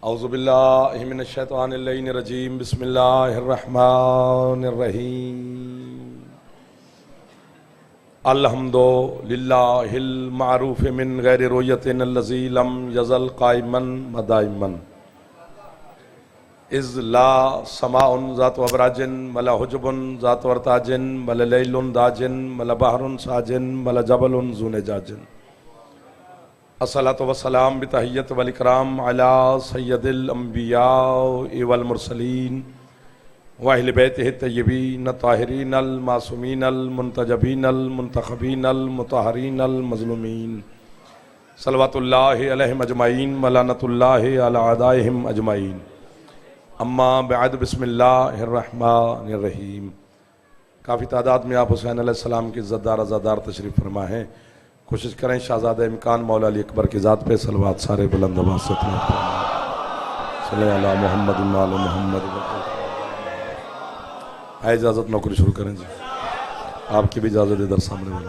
औज़ुबिल्लाहि मिनश्शैतानिर्रजीम बिस्मिल्लाहिर्रहमानिर्रहीम अल्हम्दुलिल्लाहिल मारूफ मिन गैरि रुयतिन अल्लज़ी lump यज़ल क़ाइमन मदाइमन is ला समाउन ज़ातु अबराजिन वला हुजुबुन ज़ातु अर्ताजिन वला लैलुन दाजिन वला बहरुन साजिन वला जबलुन ज़ुनजाजिन अस्सलातु वस्सलाम बितहिय्यत वल इकराम अला सय्यदिल अंबिया वल मुरसलीन व अहले बैतिहि तय्यबीन ताहिरीन अल मासूमीन अल मुंतजबीन अल मुंतखबीन अल मुतहहरीन अल मज़लूमीन सल्लल्लाहु अलैहिम अजमईन व लानतुल्लाहि अला अदाइहिम अजमईन अम्मा बअद बिस्मिल्लाहिर्रहमानिर्रहीम। काफ़ी तादाद में आप हुसैन अलैहिस्सलाम की इज़्ज़तदार अज़ादार तशरीफ़ फरमा हैं। कोशिश करें शहज़ादा इमकान मौला अली अकबर की ज़ात पे सलवात सारे बुलंद आवाज़ से अला मोहम्मद आल मोहम्मद। आए इजाज़त नौकरी शुरू करें जी, आपकी भी इजाज़त इधर सामने वाले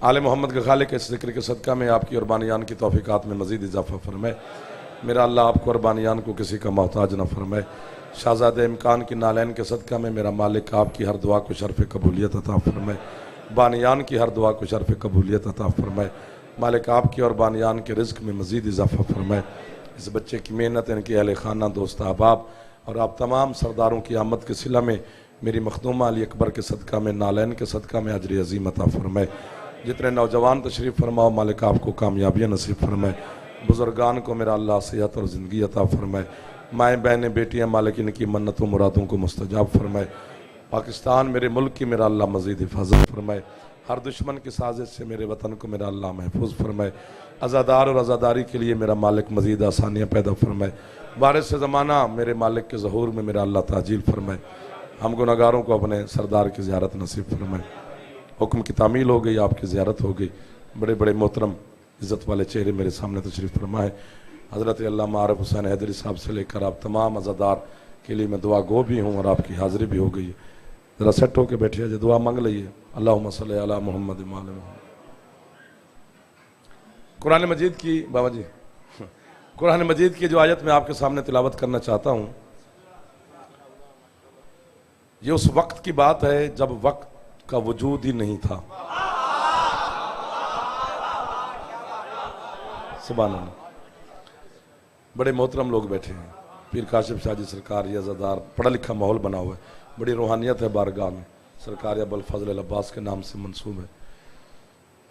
आले मोहम्मद के खालिक के ज़िक्र के सदका में आपकी और बानियान की तौफ़ीक़ात में मज़ीद इजाफ़ा फरमाए। मेरा अल्लाह आपको और बानियान को किसी का मोहताज न फरमाए। शहज़ादे इमकान की नालैन के सदका में मेरा मालिक आपकी हर दुआ को शर्फ़ कबूलियत अता फरमाए, बानियान की हर दुआ को शर्फ़ कबूलियत अता फरमाए। मालिक आपकी और बानियान के रिज़्क़ में मज़ीद इजाफ़ा फरमाए। इस बच्चे की मेहनत, इनके अहले ख़ाना, दोस्त अहबाब और आप तमाम सरदारों की आमद के सिला में मेरी मखदूमा अली अकबर के सदका में, नालैन के सदका में अजर अज़ीम अता फरमाए। जितने नौजवान तशरीफ़ फरमाओ मालिक आपको कामयाबियाँ नसीब फरमाए। बुज़ुर्गान को मेरा अल्लाह सेहत और ज़िंदगी अता फरमाए। माएँ बहनें बेटियाँ मालिक इनकी मन्नतों मुरादों को मुस्तजाब फरमाए। पाकिस्तान मेरे मुल्क की मेरा अल्लाह मज़ीद हिफाजत फरमाए। हर दुश्मन की साजिश से मेरे वतन को मेरा अल्लाह महफूज फरमाए। अज़ादार और अज़ादारी के लिए मेरा मालिक मज़ीद आसानियाँ पैदा फरमाए। वारिस से ज़माना मेरे मालिक के ज़हूर में मेरा अल्लाह ताजील फरमाए। हम गुनहगारों को अपने सरदार की ज़ियारत नसीब फरमाए। हुक्म की तामील हो गई, आपकी ज़ियारत हो गई। बड़े बड़े मोहतरम इज़्ज़त वाले चेहरे मेरे सामने तशरीफ़ फरमा है। हज़रत अल्लामा आरिफ हुसैन हैदरी साहब से लेकर आप तमाम अज़ादार के लिए मैं दुआ गो भी हूँ और आपकी हाज़िरी भी हो गई है। ज़रा सेट होकर बैठिए, जो दुआ मांग लीजिए। अल्लाहुम्मा सल्ली अला मोहम्मद व आले मोहम्मद। कुरान मजीद की बाबा जी, कुरान मजीद की जो आयत मैं आपके सामने तिलावत करना चाहता हूँ, ये उस वक्त की बात है जब वक्त का वजूद ही नहीं था। सुभान अल्लाह। बड़े मोहतरम लोग बैठे हैं, पीर काशिफ शाह जी सरकार, ये अज़ादार, पढ़ा लिखा माहौल बना हुआ है, बड़ी रूहानियत है बारगाह में। सरकार अबुल फज़ल अब्बास के नाम से मंसूब है।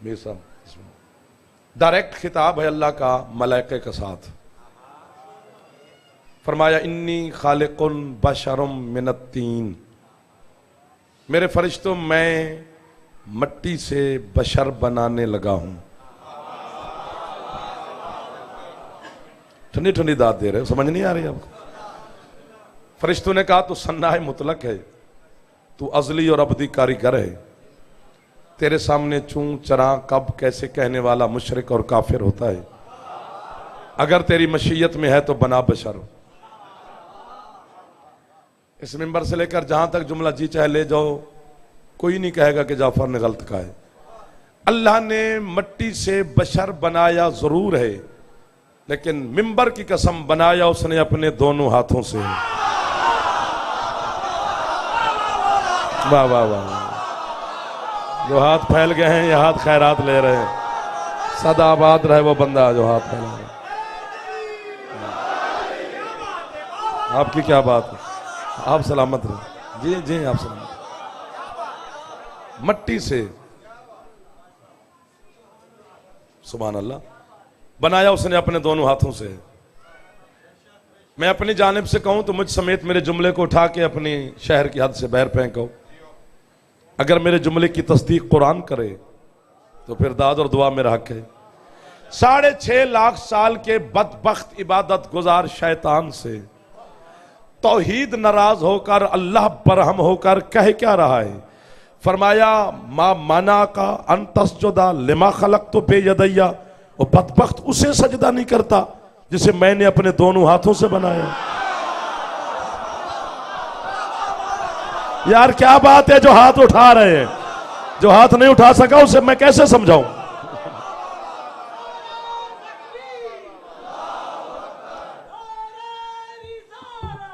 मीर साहब, डायरेक्ट खिताब है अल्लाह का मलाइके के साथ। फरमाया इन्नी खालिकुन बशरुम मिनत्तीन, मेरे फरिश्तों मैं मट्टी से बशर बनाने लगा हूं। ठंडी ठंडी दाद दे रहे हो, समझ नहीं आ रही आपको? फरिश्तों ने कहा तू सन्नाए मुतलक है, तू अजली और अबदी कारीगर है। तेरे सामने चूं चरा कब कैसे कहने वाला मुशरिक और काफिर होता है। अगर तेरी मशीयत में है तो बना बशर। इस मिंबर से लेकर जहां तक जुमला जी चाहे ले जाओ, कोई नहीं कहेगा कि जाफर ने गलत कहा है। अल्लाह ने मट्टी से बशर बनाया जरूर है, लेकिन मिंबर की कसम बनाया उसने अपने दोनों हाथों से। वाह वाह वाह। जो हाथ फैल गए हैं ये हाथ खैरात ले रहे हैं। सदा आबाद रहे वो बंदा जो हाथ फैला रहा है। आपकी क्या बात है, आप सलामत रहे। जी जी आप सलामत। मट्टी से सुभान अल्लाह बनाया उसने अपने दोनों हाथों से। मैं अपनी जानिब से कहूं तो मुझ समेत मेरे जुमले को उठा के अपनी शहर की हद से बाहर फेंको। अगर मेरे जुमले की तस्दीक कुरान करे तो फिर दाद और दुआ मेरा हक है। 6.5 लाख साल के बदबख्त इबादत गुजार शैतान से तौहीद नाराज होकर अल्लाह बरहम होकर कह क्या रहा है। फरमाया मा माना का अंतस्जुदा लिमा खलक तो बेयदैया, वो बदबख्त उसे सजदा नहीं करता जिसे मैंने अपने दोनों हाथों से बनाया। यार क्या बात है, जो हाथ उठा रहे हैं, जो हाथ नहीं उठा सका उसे मैं कैसे समझाऊं।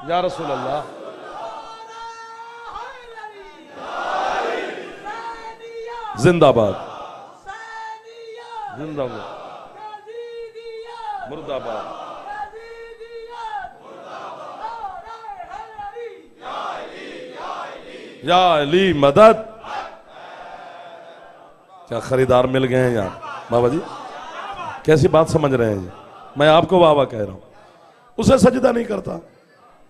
या रसूल अल्लाह, जिंदाबाद जिंदाबाद, मुर्दाबाद। या अली मदद। क्या खरीदार मिल गए हैं यार बाबा जी, कैसी बात समझ रहे हैं जी। मैं आपको बाबा कह रहा हूं, उसे सजदा नहीं करता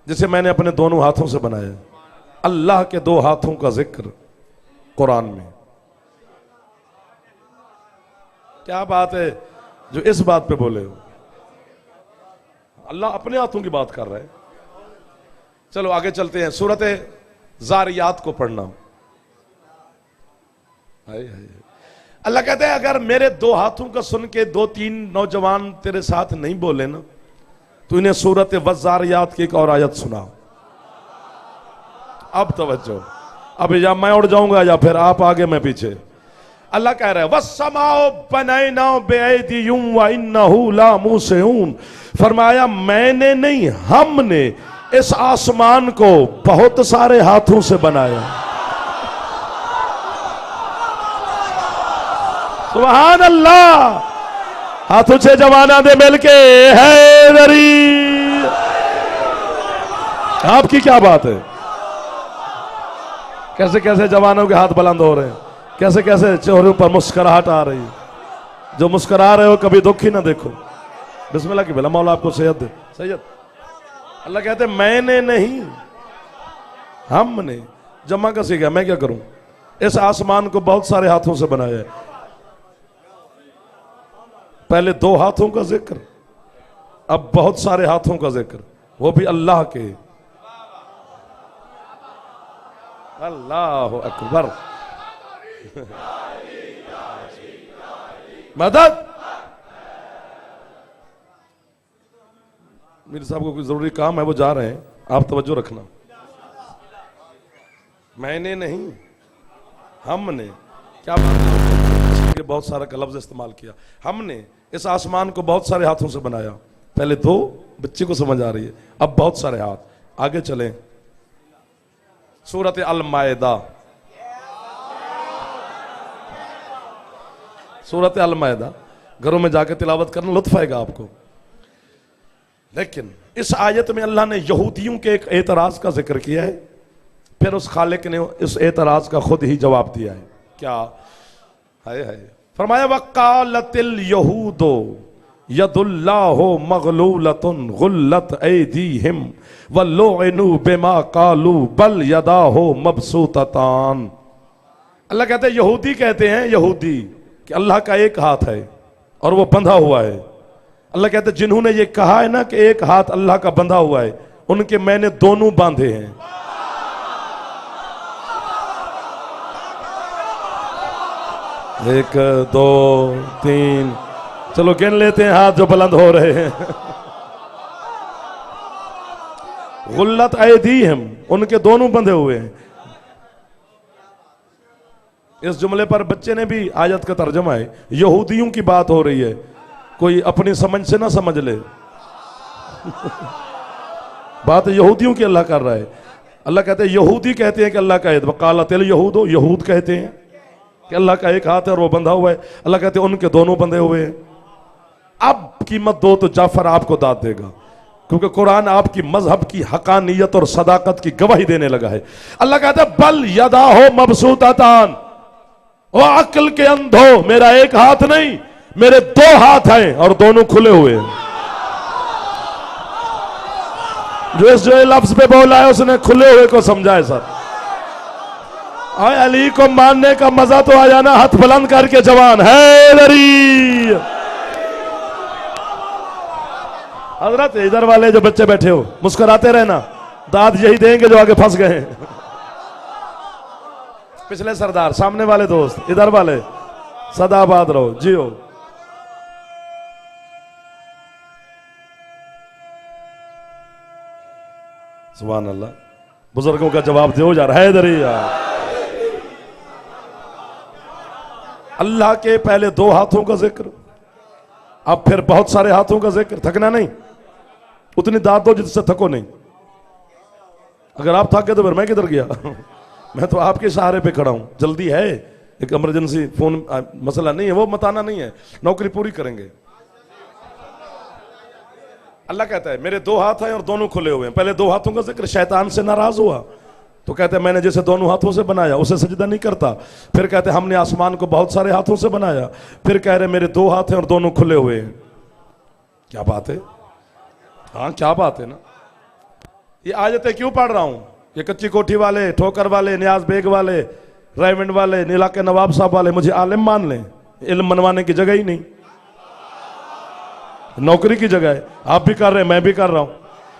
जिसे मैंने अपने दोनों हाथों से बनाया। अल्लाह के दो हाथों का जिक्र कुरान में। क्या बात है जो इस बात पे बोले हो। अल्लाह अपने हाथों की बात कर रहा है। चलो आगे चलते हैं, सूरत ज़ारियात को पढ़ना। हाय हाय, अल्लाह कहते हैं अगर मेरे दो हाथों का सुन के दो तीन नौजवान तेरे साथ नहीं बोले ना, तो इन्हें सूरत वज़ारियात की एक और आयत सुना। अब तवज्जो, अब या मैं उड़ जाऊंगा या फिर आप आगे मैं पीछे। अल्लाह कह रहा है वस्समाओ बनैना बिअयदियुम व इन्नहु लामूसिऊन। फरमाया मैंने नहीं, हमने इस आसमान को बहुत सारे हाथों से बनाया। सुभान अल्लाह। हाथों से जमाना दे मिलके हैदरी। आपकी क्या बात है, कैसे कैसे जवानों के हाथ बुलंद हो रहे हैं, कैसे कैसे चेहरों पर मुस्कुराहट आ रही है। जो मुस्कुरा रहे हो कभी दुख ही ना देखो। बिस्मिल्लाह की भला मौला आपको सेहत दे। सैयद अल्लाह कहते मैंने नहीं, हमने। जमा का सीखा, मैं क्या करूं। इस आसमान को बहुत सारे हाथों से बनाया है। पहले दो हाथों का जिक्र, अब बहुत सारे हाथों का जिक्र, वो भी अल्लाह के। अल्लाह अकबर। मदद। मीर साहब को कोई जरूरी काम है, वो जा रहे हैं, आप तवज्जो रखना। मैंने नहीं, हमने। क्या बात है, बहुत सारा का लफ्ज इस्तेमाल किया। हमने इस आसमान को बहुत सारे हाथों से बनाया। पहले दो, बच्चे को समझ आ रही है, अब बहुत सारे हाथ। आगे चलें, सूरत अल मायदा। सूरत अल मायदा घरों में जाकर तिलावत करना, लुत्फ आएगा आपको। लेकिन इस आयत में अल्लाह ने यहूदियों के एक एतराज का जिक्र किया है, फिर उस खालिक ने इस एतराज का खुद ही जवाब दिया है। क्या है फरमाया वक़ालतिल यहूदो यदुल्लाहु मग़लूलतुन गुल्लत ऐदीहिम वलुइनु बिमा क़ालू बल यदाहु मबसूततान। अल्लाह कहते हैं, यहूदी कहते हैं, यहूदी कि अल्लाह का एक हाथ है और वो बंधा हुआ है। अल्लाह कहते हैं जिन्होंने ये कहा है ना कि एक हाथ अल्लाह का बंधा हुआ है, उनके मैंने दोनों बांधे हैं। एक दो तीन, चलो गिन लेते हैं हाथ जो बुलंद हो रहे हैं। गुल्लत ऐदीहिम, उनके दोनों बंधे हुए हैं। इस जुमले पर बच्चे ने भी आयत का तर्जुमा है, यहूदियों की बात हो रही है, कोई अपनी समझ से ना समझ ले। बात यहूदियों की अल्लाह कर रहा है। अल्लाह कहते हैं, यहूदी कहते हैं कि अल्लाह का वक़ालतिल यहूदो, यहूद कहते हैं कि अल्लाह का एक हाथ है और वो बंधा हुआ है। अल्लाह कहते हैं उनके दोनों बंधे हुए हैं। अब कीमत दो तो जाफर आपको दाद देगा, क्योंकि कुरान आपकी मजहब की हकानियत और सदाकत की गवाही देने लगा है। अल्लाह कहता है बल यदाहु मबसूततान, ओ अक्ल के अंधो, मेरा एक हाथ नहीं, मेरे दो हाथ हैं और दोनों खुले हुए हैं। जो लफ्ज पे बोला है उसने खुले हुए को समझा है। सर आए अली को मानने का मजा तो आ जाना, हाथ बुलंद करके जवान हैदरी। हजरत इधर वाले जो बच्चे बैठे हो मुस्कुराते रहना, दाद यही देंगे जो आगे फंस गए हैं। पिछले सरदार, सामने वाले दोस्त, इधर वाले सदाबाद रहो, जियो। सुभान अल्लाह। बुजुर्गों का जवाब दो यार, हैदरी यार। अल्लाह के पहले 2 हाथों का जिक्र, अब फिर बहुत सारे हाथों का जिक्र। थकना नहीं, उतनी दाद दो जिससे थको नहीं। अगर आप थक गए तो फिर मैं किधर गया मैं तो आपके सहारे पे खड़ा हूं। जल्दी है, एक इमरजेंसी फोन मसला नहीं है, वो मताना नहीं है, नौकरी पूरी करेंगे। अल्लाह कहता है मेरे 2 हाथ हैं और दोनों खुले हुए हैं। पहले 2 हाथों का जिक्र, शैतान से नाराज हुआ तो कहते हैं मैंने जैसे दोनों हाथों से बनाया उसे सजदा नहीं करता। फिर कहते हैं हमने आसमान को बहुत सारे हाथों से बनाया। फिर कह रहे मेरे 2 हाथ हैं और दोनों खुले हुए हैं। क्या बात है, हाँ क्या बात है ना। ये आयतें क्यों पढ़ रहा हूं? ये कच्ची कोठी वाले, ठोकर वाले, नियाज बेग वाले, रायविंड वाले, नीला के नवाब साहब वाले मुझे आलिम मान लें, इल्म मनवाने की जगह ही नहीं, नौकरी की जगह है। आप भी कर रहे हैं, मैं भी कर रहा हूं।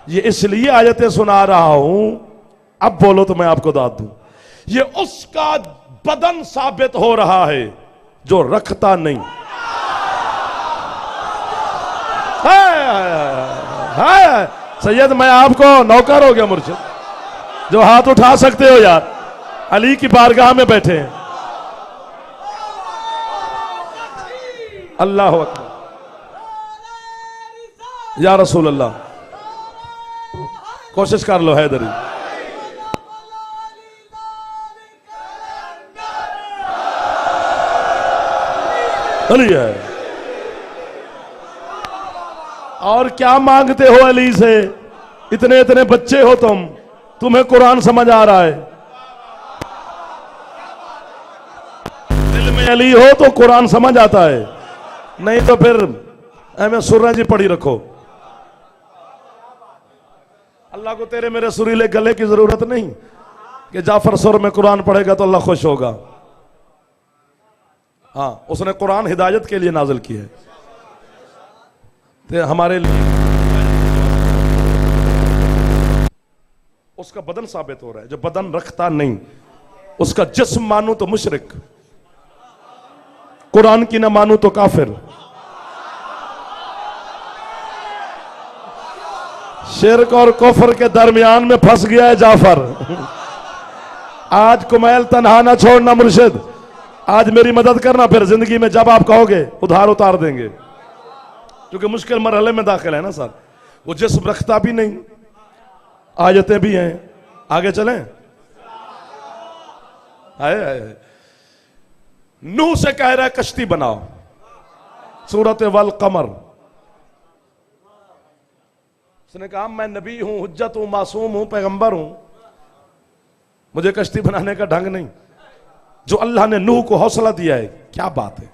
ये इसलिए आयतें सुना रहा हूं, अब बोलो तो मैं आपको दाद दूं। ये उसका बदन साबित हो रहा है जो रखता नहीं है। सैयद मैं आपको नौकर हो गया मुर्शिद, जो हाथ उठा सकते हो यार, अली की बारगाह में बैठे हैं। अल्लाह अकबर या रसूल अल्लाह। कोशिश कर लो हैदरी। अली है। और क्या मांगते हो अली से? इतने इतने बच्चे हो तुम, तुम्हें कुरान समझ आ रहा है। दिल में अली हो तो कुरान समझ आता है, नहीं तो फिर मैं सुर्रा जी पढ़ी रखो। अल्लाह को तेरे मेरे सुरीले गले की जरूरत नहीं कि जाफर सुर में कुरान पढ़ेगा तो अल्लाह खुश होगा। हाँ, उसने कुरान हिदायत के लिए नाजिल किया है, तो हमारे लिए उसका बदन साबित हो रहा है। जो बदन रखता नहीं उसका जिस्म मानू तो मुशरिक, कुरान की ना मानू तो काफिर। शिर्क और कुफ्र के दरमियान में फंस गया है जाफर। आज कुमैल तन्हा ना छोड़ना मुर्शिद, आज मेरी मदद करना, फिर जिंदगी में जब आप कहोगे उधार उतार देंगे, क्योंकि मुश्किल मरहले में दाखिल है ना सर। वो जिस्म रखता भी नहीं, आयतें भी हैं, आगे चलें। आए आए नूह से कह रहा है कश्ती बनाओ, सूरत वल कमर। उसने कहा मैं नबी हूं, हुज्जत हूं, मासूम हूं, पैगंबर हूं, मुझे कश्ती बनाने का ढंग नहीं। जो अल्लाह ने नूह को हौसला दिया है, क्या बात है।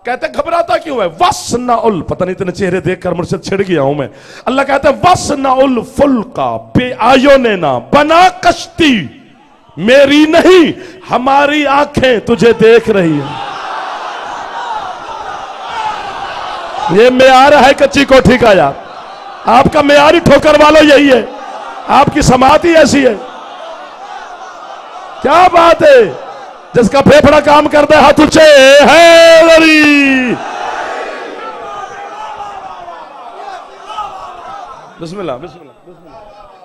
कहते घबराता क्यों है? वस्नउल, पता नहीं इतने चेहरे देखकर मुझसे छिड़ गया हूं मैं। अल्लाह कहते हैं वस्नउल फुल्का बेआयोनेना, बना कश्ती मेरी नहीं हमारी आंखें तुझे देख रही है। ये मेयार है कच्ची कोठी का यार, आपका मेयारी ठोकर वालों यही है, आपकी समात ही ऐसी है। क्या बात है, जिसका फेफड़ा काम करता है हाथ ऊंचे है। बिस्मिल्लाह बिस्मिल्लाह बिस्मिल्लाह।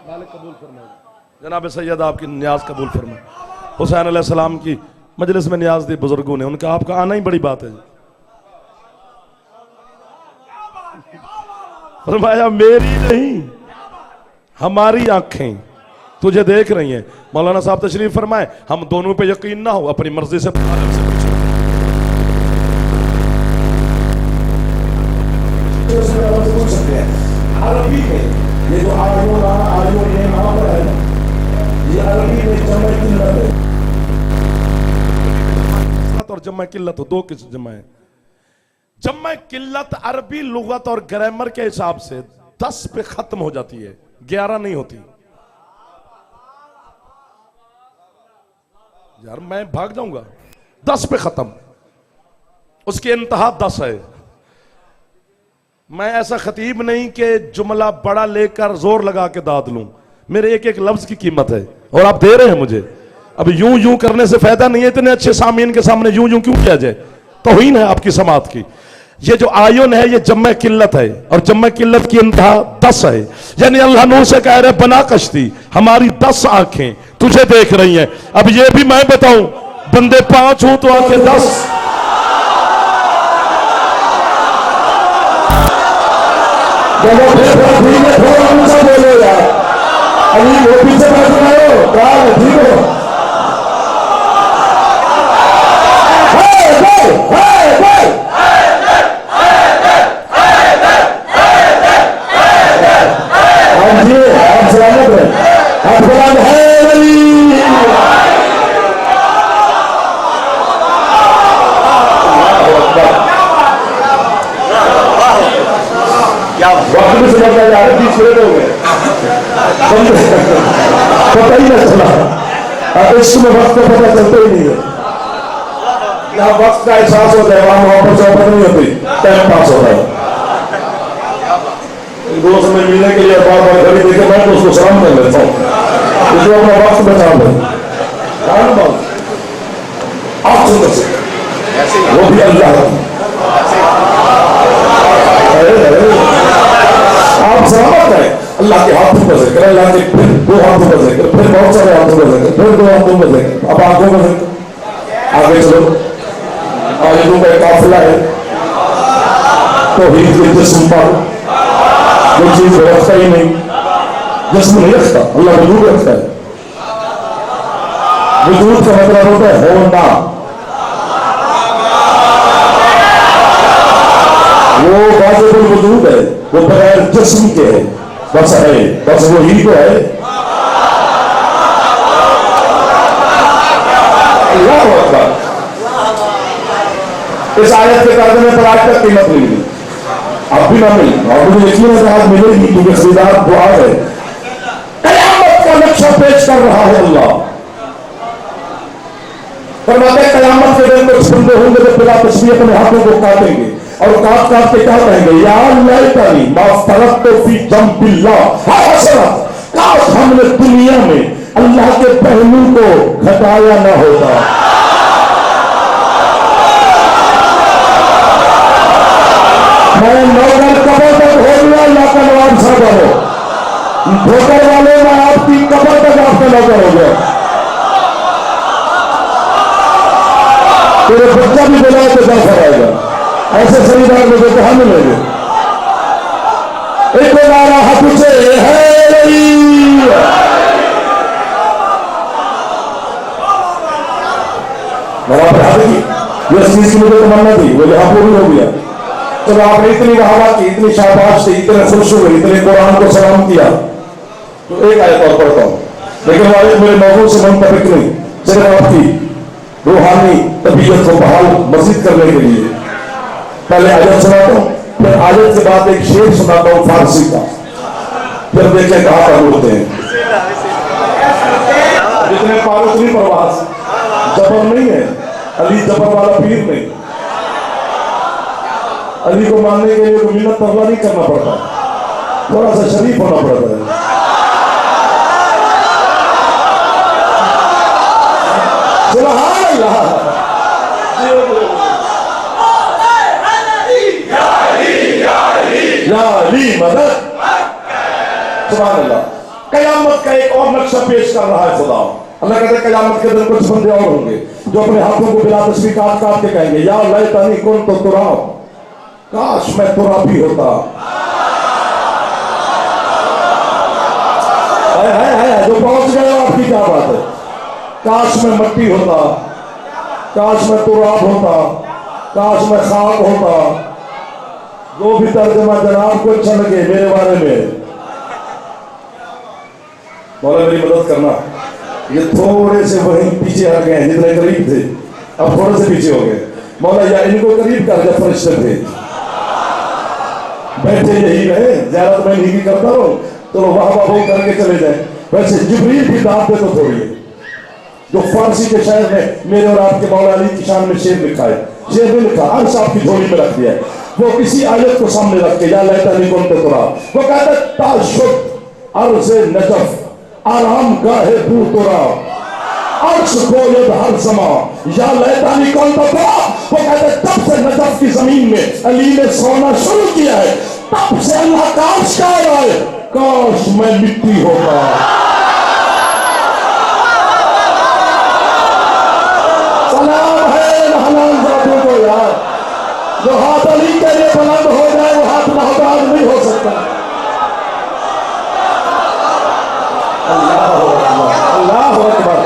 मालिक कबूल फरमाए, जनाब सैयद आपकी न्याज कबूल फरमाए। हुसैन अलैहिस्सलाम की मजलिस में न्याज दी बुजुर्गों ने, उनका आपका आना ही बड़ी बात है। फरमाया मेरी नहीं हमारी आंखें तुझे देख रही हैं। मौलाना साहब तशरीफ फरमाए, हम दोनों पे यकीन ना हो, अपनी मर्जी से अरबी में ये जो ये अरबी में और जम्मा किल्लत हो, 2 किस्म जम्मा है। जम्मा किल्लत अरबी लुगत और ग्रामर के हिसाब से 10 पे खत्म हो जाती है, 11 नहीं होती। यार मैं भाग जाऊंगा, 10 पे खत्म, उसकी इंतहा 10 है। मैं ऐसा खतीब नहीं कि जुमला बड़ा लेकर जोर लगा के दाद लूं, मेरे एक एक लफ्ज की कीमत है और आप दे रहे हैं मुझे। अब यूं यूं करने से फायदा नहीं है, इतने अच्छे सामीन के सामने यूं यूं क्यों किया जाए, तौहीन है आपकी समात की। ये जो आयुन है ये जम्मे किल्लत है, और जम्मे किल्लत की इंतहा 10 है। यानी अल्लाह नूह से कह रहे बना कश्ती, हमारी 10 आंखें तुझे देख रही हैं। अब ये भी मैं बताऊं, बंदे 5 हूं तो आंखें 10। वक्त भी समझ आ रहा है, 20 मिनट हो गए, पता ही नहीं चला। इसमें वक्त का पता चलता ही नहीं है। यहाँ वक्त का एहसास होता है, वहां पर चौपट नहीं होती, टाइम पास होता है। दोस्त में मिलने के लिए बार बार घड़ी देखे मैं तो उसको सलाम कर लेता हूँ, इसलिए अपना वक्त बचा लो। आप सुन सकते, वो भी अल्लाह आप सलामत है। अल्लाह के हाथों पर जिक्र, अल्लाह के फिर 2 हाथों पर जिक्र, फिर बहुत सारे हाथों पर जिक्र, फिर 2 हाथों पर जिक्र, अब आंखों पर जिक्र। आगे चलो, आयुधों का काफिला है, तो ही जिस्म पर जो चीज रखता ही नहीं, जिस्म नहीं रखता, अल्लाह वजूद रखता है। वजूद का मतलब होता है होना। वो वाजिबुल वजूद है, वो बगैर जिस्म के है, बस है, बस वो ही तो है। अल्लाहु अकबर। इस आयत के तर्जुमे पर आज तक कीमत नहीं मिली, अब भी ना मिली, और मुझे यकीन है कि आज मिलेगी, क्योंकि खरीदार दुआ है। कयामत का नक्शा पेश कर रहा है अल्लाह। फरमाते कयामत के दिन कुछ बंदे होंगे जो बिला तस्बीह अपने हाथों को काटेंगे और काट काट के क्या कहेंगे, या लैतनी मा फरतु फी जंबिल्लाह, काश हमने दुनिया में अल्लाह के पहलू को घटाया ना होता। मैं नौकर कबर तक हो गया, अल्लाह का नवाब सा बनो, ठोकर वाले में आपकी कबर तक आपका नौकर हो गया। तेरे बच्चा भी बोला तो क्या कराएगा, ऐसे खरीदार मुझे कहा मिलेंगे। एक नारा हाथ से है ये चीज की मुझे तमन्ना थी, वो यहाँ पूरी हो गया। चलो आपने इतनी वाहवा की, इतनी शाबाश थी, इतने खुश हुए, इतने कुरान को सलाम किया, तो एक आयत और पढ़ता हूँ, लेकिन वाले मेरे मौजूद से मुंतफिक नहीं, सिर्फ आपकी रूहानी तबीयत को बहाल मजीद करने के लिए पहले आयत सुनाता हूँ, फिर आयत के बाद एक शेर सुनाता हूँ फारसी का, फिर देखें कहाँ पर बोलते हैं। जितने पारुसनी प्रवास जबर नहीं है, अली जबर वाला पीर नहीं। अली को मानने के लिए तो मिन्नत तबला नहीं करना पड़ता, थोड़ा सा शरीफ होना पड़ता है। सुभान अल्लाह, या अली मदद। सुभान अल्लाह। कयामत का एक और नक्शा पेश कर रहा है खुदा। अल्लाह कहते हैं कयामत के दिन कुछ बंदे और होंगे जो अपने हाथों को बिला तस्वीर काट काट के कहेंगे, या लैतनी कुन्तु तुराब, काश मैं तुराबी होता। है जो पहुंच गए आपकी क्या बात है। काश मैं मट्टी होता, काश मैं तुराब होता, काश मैं खाक होता। जो भी तर्जमा जनाब को अच्छा लगे मेरे बारे में, मौला मेरी मदद करना। ये थोड़े से वहीं पीछे हट गए, जितने करीब थे अब थोड़े से पीछे हो गए। मौला या इनको करीब कर, जब फरिश्ते थे बैठे यही रहे, ज्यादा मैं नहीं करता हूँ तो वाह वाह करके चले जाए। वैसे जिब्रील भी दांत पे तो थोड़ी है, जो फारसी के शायर में मेरे और आपके मौला अली की शान में शेर लिखा है, शेर भी लिखा अर्श आपकी झोली में रख दिया है। वो किसी आयत को सामने रख के, या लैतनी कुन्तु तुराब, वो कहता ताशुद अर्ज़ नजफ आराम गाहे तू तुराब। अर्श गोयद हर समा या लैतानी कौन दफा। वो कहते तब से नजफ की जमीन में अली ने सोना शुरू किया है, तब से अल्लाह काश कह रहा है काश मैं मिट्टी होता। सलाम है हलाल जातों को यार, जो हाथ अली के लिए बुलंद हो जाए वो हाथ नादार नहीं हो सकता। अल्लाह अकबर।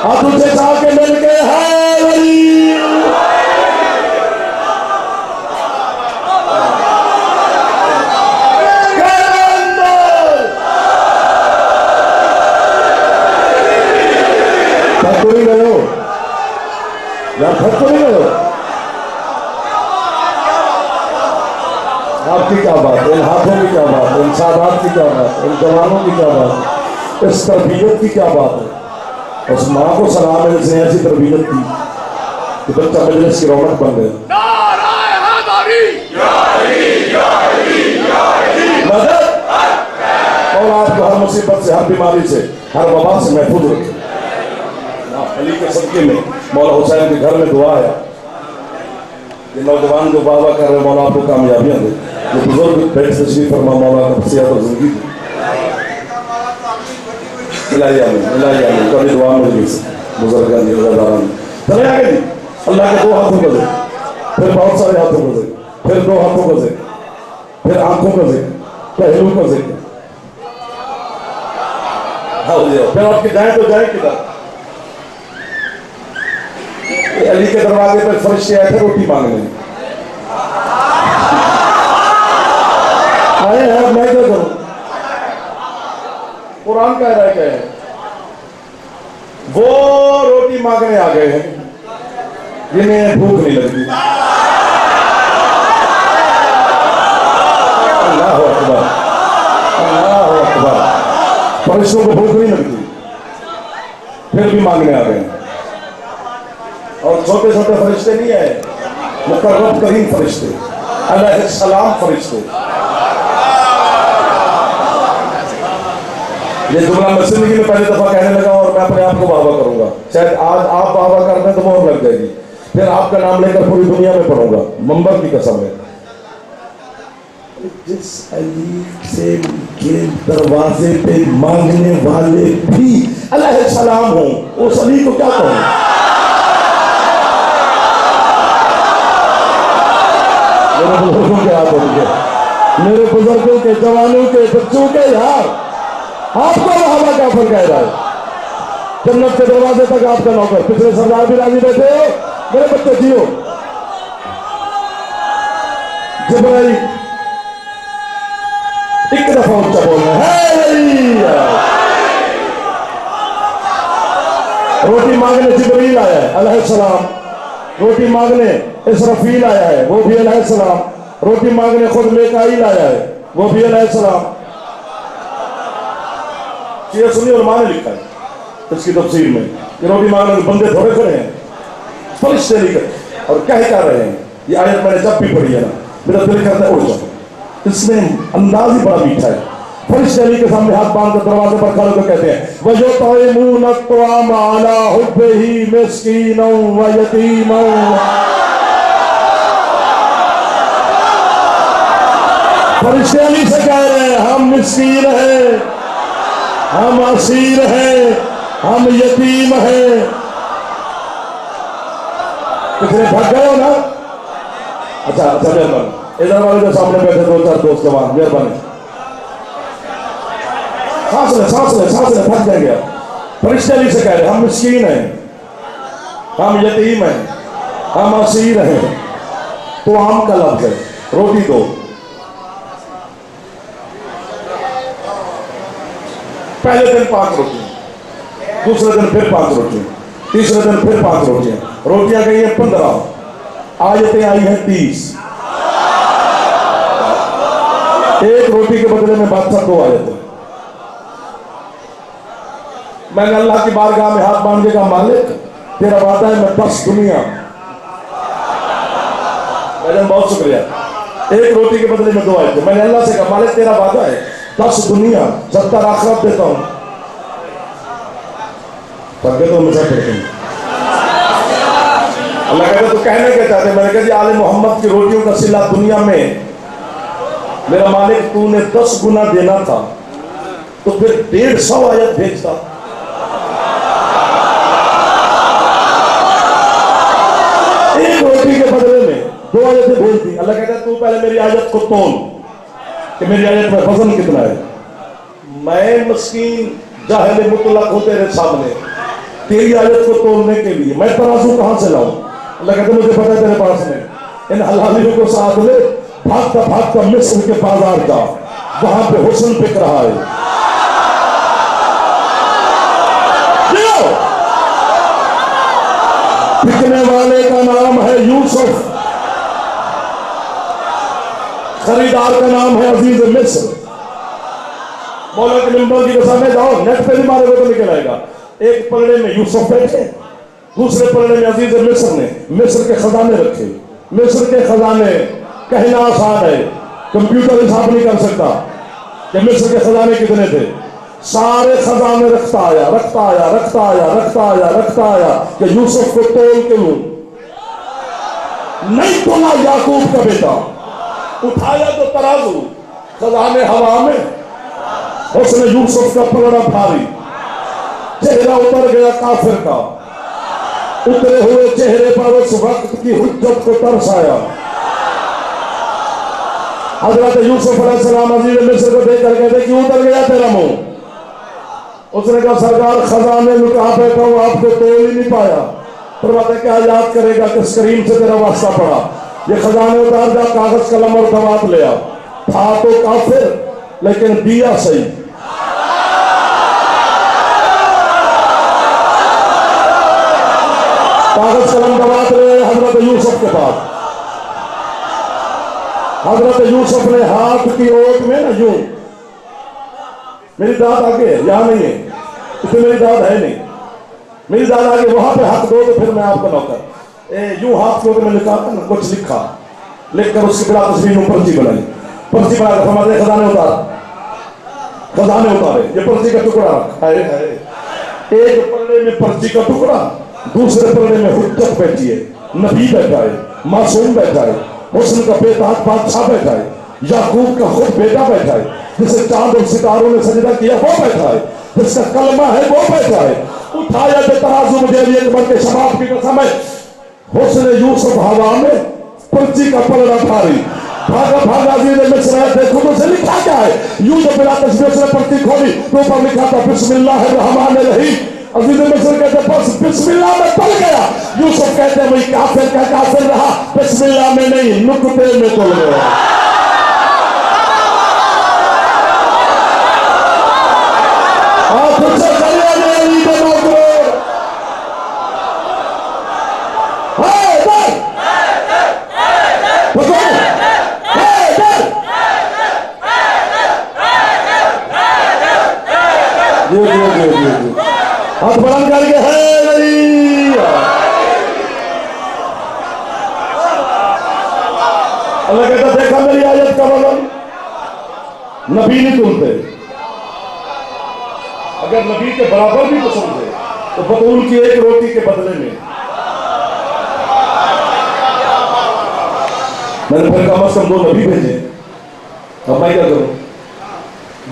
हाथ ऊंचे के मिल के है अली। थक तो नहीं गए हो यार, थक तो नहीं गए हो? आपकी क्या बात है, इन हाथों की क्या बात है, इन सादात की क्या बात है, इन जवानों की क्या बात है, इस तरबियत की क्या बात है। उस माँ को सलाम है जिसने ऐसी तरबियत की कि बच्चा मजलिस की रौनक बन गया। और आपको हर मुसीबत से, हर बीमारी से, हर वबा से महफूज रखे। अली के सदके में मौला हुसैन के घर में दुआ है। ये नौजवान जो बाबा कर रहे हैं मौला आपको कामयाबियां दे। ये बुजुर्ग बैठ तशरीफ फरमा मौला का सेहत और जिंदगी दे। कभी दुआ मिल गई बुजुर्गान जी वज़ीरान। चले आगे जी, अल्लाह के दो हाथों को दे, फिर बहुत सारे हाथों को दे, फिर दो हाथों को दे, फिर आंखों को दे, पहलू को दे। फिर आपके जाए तो जाए किधर? अली के दरवाजे पर फरिश्ते आए थे रोटी मांगने। आए हैं, मैं क्या करूं? कुरान कह रहा है क्या है? वो रोटी मांगने आ गए हैं जिन्हें भूख नहीं लगती। अल्लाह अकबर, अल्लाह अकबर। फरिश्तों को भूख नहीं लगती, फिर भी मांगने आ गए। और छोटे छोटे फरिश्ते नहीं आए, मुकर्रम करीम फरिश्ते, अलैहिस्सलाम फरिश्ते। ये जुमला मैं जिंदगी में पहली दफा कहने लगा और मैं अपने आप को वाहवा करूंगा। शायद आज आप वाहवा कर दें तो मोहर लग जाएगी, फिर आपका नाम लेकर पूरी दुनिया में पढ़ूंगा, मंबर की कसम है। जिस अली से के दरवाजे पे मांगने वाले भी अलैहिस्सलाम हो, उस अली को क्या कहूं? मेरे बुजुर्गों के हाथ होंगे, मेरे बुजुर्गों के, जवानों के, बच्चों के यार। आपको वहां क्या फर्क कह रहा है? जन्नत के दरवाजे तक आपका नौकर, पिछले सरदार भी राजी बैठे हो। मेरे बच्चे जियो, जिब्राइल एक दफा ऊंचा बोलना है। रोटी मांगने जिब्राइल आया है अलैहिस्सलाम, रोटी मांगने इसराफील आया है, वो भी अलैहिस्सलाम, रोटी मांगने खुद मीकाईल आया है, वो भी अलैहिस्सलाम। ये सुनिए और माने लिखा है इसकी तफसीर में, ये रोटी मांगने के बंदे थोड़े खड़े हैं, फरिश्ते लिखे और कह क्या रहे हैं। ये आयत मैंने जब भी पढ़ी है ना, मेरा दिल करता है उड़ जाओ। इसमें अंदाज ही बड़ा मीठा है। फरिश्ते अली के सामने हाथ बांध कर दरवाजे पर खड़े होकर कहते हैं वयुतइमून अत्वाम अला हुब्बिही मिस्कीनन व यतीमन। फरिश्ते अली से कह रहे हैं हम मिस्कीन हैं, हम असीर हैं, हम यतीम हैं। कितने भाग गए हो ना? अच्छा मेहरबानी, इधर वाले जो सामने बैठे दो चार दोस्त जवान, मेहरबानी सांस ले थक जाएंगे। फरिश्ते अली से कह रहे हम मिस्कीन हैं, हम यतीम हैं, हम असीर हैं। तो आम का लफ्ज़ है, रोटी दो। पहले दिन 5 रोटियां, दूसरे दिन फिर 5 रोटियां, तीसरे दिन फिर 5 रोटियां। रोटियां गई हैं 15, आयतें आई हैं 30। एक रोटी के बदले में बादशाह 2 आयतें। मैंने अल्लाह की बारगाह में हाथ बांध के कहा मालिक तेरा वादा है मैं 10 दुनिया। बहुत शुक्रिया। एक रोटी के बदले में 2 आयतें। मैंने अल्लाह से कहा मालिक तेरा वादा है 10 दुनिया 70 आखिरत देता हूं। पढ़ते तो हमेशा पढ़ते हैं। अल्लाह कहते तो कहने के चाहते, मैंने कहा जी आले मोहम्मद की रोटियों का सिला दुनिया में मेरा मालिक तूने 10 गुना देना था तो फिर 150 आयत भेजता। एक रोटी के बदले में 2 आयतें भेज दी। अल्लाह कहता तू पहले मेरी आयत को तोल कि मेरी आयत में वजन कितना है। मैं मस्कीन जाहिल मुतलक हूं तेरे सामने, तेरी आयत को तोलने के लिए मैं तराजू कहां से लाऊं। अल्लाह कहते मुझे पता है तेरे पास में। इन हलालियों को साथ ले, भागता भागता मिस्र के बाजार जा, वहां पे हुस्न बिक रहा है। बिकने वाले का नाम है यूसुफ, खरीदार का नाम है अजीज मिस्र। मौला के मिंबर की सामने जाओ, नेट पे भी मारे तो निकल आएगा। एक पलड़े में यूसुफ बैठे, दूसरे पलड़े में अजीज मिस्र ने मिस्र के खजाने रखे। मिस्र के खजाने कहना आसान है, कंप्यूटर हिसाब नहीं कर सकता कि मिस्र के खजाने कितने थे। सारे खजाने रखता आया रखता आया रखता आया रखता आया रखता आया कि यूसुफ को तोल के लूं। नहीं तोला याकूब का बेटा, उठाया तो तराजू, खजाने हवा में, उसने यूसुफ का पलड़ा भारी, चेहरा उतर गया काफिर का। उतरे हुए चेहरे पर उस वक्त की हुज्जत को तरस आया। हजरत यूसुफ अलैहिस्सलाम अजीज मिस्र को देख कर कहते क्यों उतर गया तेरा मुंह। उसने कहा सरकार खजाने में कहा बैठा हूं, आपको तोल ही नहीं पाया। फरमाते क्या याद करेगा किस करीम से तेरा वास्ता पड़ा। ये खजाने उतार जा, कागज कलम और दवात ले आ। था तो काफिर लेकिन दिया सही। कागज कलम दवात ले हजरत यूसुफ के पास। हजरत यूसुफ ने हाथ की ओट में ना यूं, मेरी दाद आगे है, यहां नहीं है, इसमें मेरी दाद है नहीं, मेरी दाद आगे, वहां पे हाथ दो तो फिर मैं आपका नौकर। यूं हाथ को मैं लिखा ना, कुछ लिखा, लिखकर उसकी बिला तस्वीर में पर्ची बनाई। पर्ची बनाकर हमारे खजाने उतार, खजाने उतारे, ये पर्ची का टुकड़ा रखा है। एक पलड़े में पर्ची का टुकड़ा, दूसरे पलड़े में हुज्जत बैठी है, नबी बैठा है, मासूम बैठा है, हुस्न का बेताज बादशाह बैठा है, याकूब का खुद बेटा बैठा है, जिसे चांद और सितारों ने सजदा किया वो बैठा है, जिसका कलमा है वो बैठा है। उठाया जो तराजू मुझे भी एक बार के शबाब की कसम है। हुस्न यूसुफ हवा में, पर्ची का पलड़ा भारी, भागा भागा अजीज मिस्र है। देखो तो उसे लिखा क्या है। यूं जब बिला तस्वीर से पर्ची खोली तो ऊपर लिखा था बिस्मिल्लाहिर्रहमानिर्रहीम। अजीज मिस्र कहते बस बिस्मिल्लाह में तल गया। यूसुफ कहते वही काफिर का काफिर रहा, बिस्मिल्लाह में नहीं नुक्ते में तल गया। आप उससे चलिए मेरी नौकरी हाथ बुलंद करके है नहीं। अल्लाह कहता देखा मेरी आयत का वजन, नबी नहीं तुलते। अगर नबी के बराबर भी पसंद है तो बतूल की एक रोटी के बदले में मैंने फिर कम से कम 2 नबी भेजे। अब मैं क्या करूं।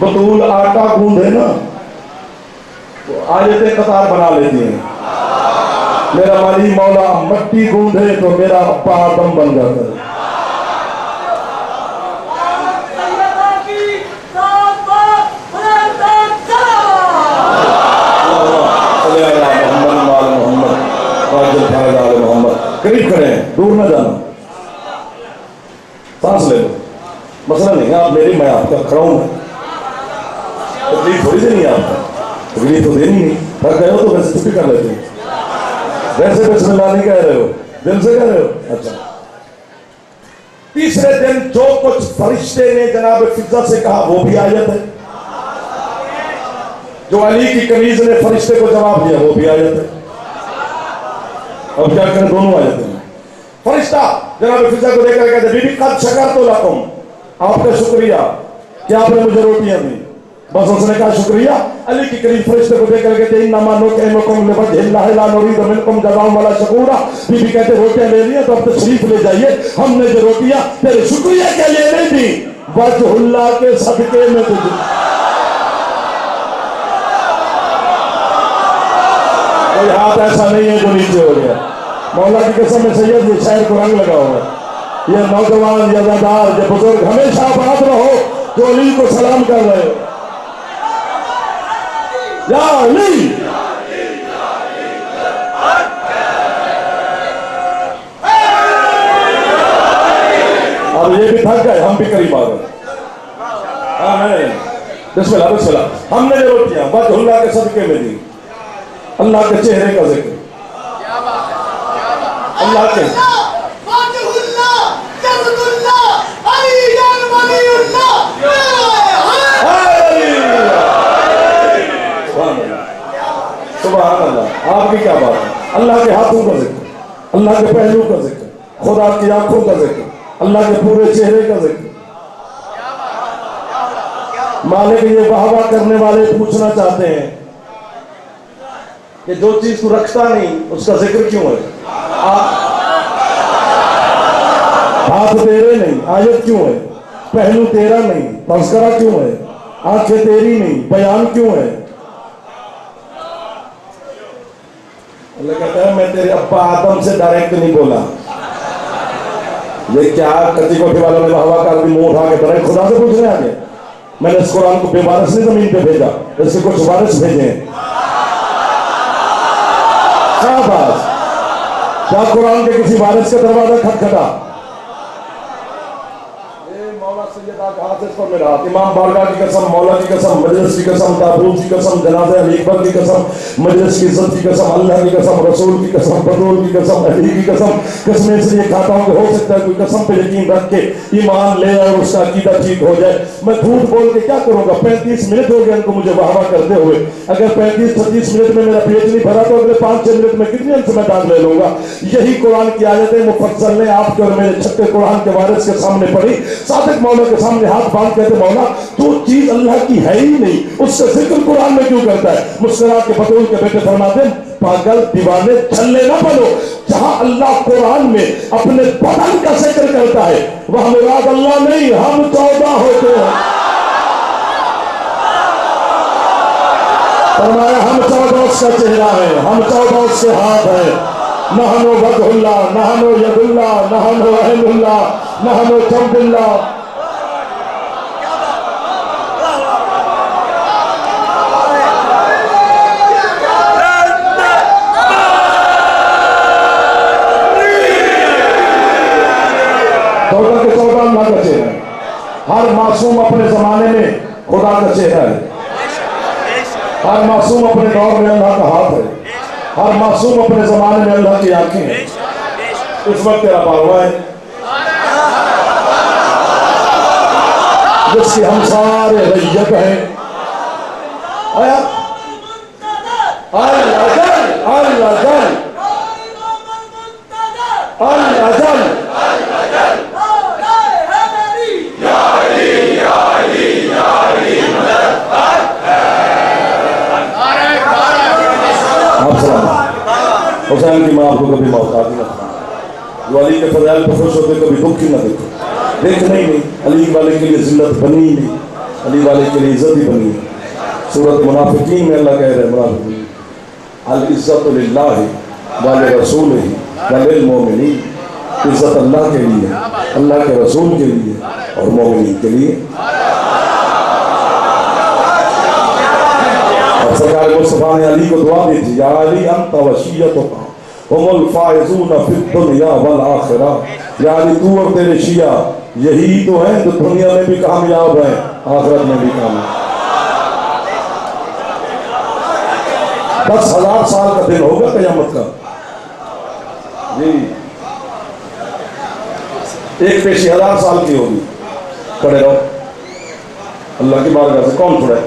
बतूल आटा गूंदे ना तो आयतें कतार बना लेती हैं। मेरा माली मौला मट्टी गूंदे तो मेरा अब्बा आदम बन जाता है। करीब खड़े हैं, दूर ना जाना, सांस ले लो। मसला नहीं है आप मेरी, मैं आपका, खड़ा हूं मैं, तकलीफ थोड़ी देनी है आपका, तकलीफ तो देनी नहीं। थक गए हो तो वैसे छुट्टी कर लेते हैं, वैसे बिस्मिल्लाह नहीं कह रहे हो, दिल से कह रहे हो। अच्छा, तीसरे दिन जो कुछ फरिश्ते ने जनाब फिजा से कहा वो भी आयत है, जो अली की कनीज ने फरिश्ते को जवाब दिया वो भी आयत है। अब क्या करें, दोनों आयत हैं। फरिश्ता जनाब फिजा को देखकर कहते बीबी कद शकर तो लकुम, आपका शुक्रिया कि आपने मुझे रोटियां दी। बस उसने कहा शुक्रिया। अली की करीब फरिश्ते को देख करके बीबी कहते रोटियां ले लिया तो अब तशरीफ ले जाइए, हमने जो रोटियां तेरे शुक्रिया के लिए नहीं दी, वजहुल्लाह के सदके में तुझे। कोई हाथ ऐसा नहीं है जो नीचे हो गया। मौला की कसम में सैयद ये शायर को रंग लगा हुआ, ये नौजवान ये ज़ादार ये बुजुर्ग हमेशा आबाद रहो जो अली को सलाम कर रहे हो। या अली अब ये भी थक गए, हम भी करीब आ गए। बिस्मिल्लाह बिस्मिल्लाह। हमने ये रोटियां वजहुल्लाह के सदके में दी, अल्लाह के चेहरे का जिक्र, अल्लाह के सुभान अल्लाह। आपकी क्या बात है। अल्लाह के हाथों का जिक्र, अल्लाह के पहलू का जिक्र, खुदा की आंखों का जिक्र, अल्लाह के पूरे चेहरे का जिक्र। मालिक ये वाहवा करने वाले पूछना चाहते हैं कि जो चीज तू रखता नहीं उसका जिक्र क्यों है। हाथ तेरे नहीं आयत क्यों है, पहलू तेरा नहीं तस्करा क्यों है, आंखें तेरी नहीं बयान क्यों है। अल्लाह कहता है मैं तेरे अब्बा आदम से डायरेक्ट नहीं बोला। ये क्या कच्ची कोठी वालों ने हवा का मुंह उठा के डायरेक्ट खुदा से पूछने आ गए। मैंने इस कुरान को बेवारिस नहीं जमीन पे भेजा, इससे कुछ वारिस भेजे हैं। क्या बात, क्या कुरान के किसी वारिस का दरवाजा खटखटा। इमाम बारगाह की कसम, मौला की कसम, मजलिस की कसम, ताबूत की कसम, जनाज़े अली अकबर की कसम, मजलिस की इज्जत की कसम, अल्लाह की कसम, रसूल की कसम, बतूल की कसम, अली की कसम। कसमें इसलिए खाता हूं कि हो सकता है कोई कसम पे यकीन रख के ईमान ले और उसका अकीदा ठीक हो जाए। मैं झूठ बोल के क्या करूंगा। 35 मिनट हो गए उनको मुझे वाहवा करते हुए। अगर 35-36 मिनट में मेरा पेट नहीं भरा तो अगले 5-6 मिनट में कितने अंश में दाग ले लूंगा। यही कुरान की आयतें मुफस्सिल ने आपके और मेरे छठे कुरान के वारिस के सामने पढ़ी। सादिक मौला के सामने हाथ बांध कहते मौला तो चीज अल्लाह की है ही नहीं, उसका जिक्र कुरान में क्यों करता है। मुस्कुरा के बतूल के बेटे फरमाते पागल दीवाने छल्ले ना बनो। जहां अल्लाह कुरान में अपने बदन का जिक्र करता है वह मुराद अल्लाह नहीं, हम 14 होते हैं। फरमाया हम 14 उसका चेहरा है, हम 14 उसके हाथ है। नहनो वजहुल्लाह, नहनो यदुल्लाह, नहनो अहलुल्लाह, नहनो जम्बुल्लाह। हर मासूम अपने जमाने में खुदा का चेहरा है, हर मासूम अपने दौर में अल्लाह का हाथ है, हर मासूम अपने जमाने में अल्लाह की आंखें हैं। इस वक्त तेरा पालवा है जिसकी हम सारे रैयत हैं। हुसैन की माँ आपको कभी मोहताज न था, जो अली के फजाइल पर खुश होते कभी दुख ही न देखो। देखना ही नहीं, अली वाले के लिए जिल्लत बनी ही नहीं, अली वाले के लिए इज्जत ही बनी है। सूरत मुनाफिकीन में अल्लाह कह रहे हैं मुनाफिकीन अल इज्जतु लिल्लाहि व लिरसूलिही व लिल मोमिनीन। इज्जत अल्लाह के लिए, अल्लाह के रसूल के लिए और मोमिनीन के लिए। और सरकार मुस्तफा ने अली को दुआ दी थी, या अली अंत वसीयतुका हुमुल फाइजून फिद दुनिया वल आखिरह। या अली तू और तेरे शिया यही तो हैं जो दुनिया में भी कामयाब हैं, आखिरत में भी कामयाब। 10,000 साल का दिन होगा क़यामत का जी। एक पेशी 1000 साल की होगी। खड़े रहो, अल्लाह की बारगाह से कौन छुड़े।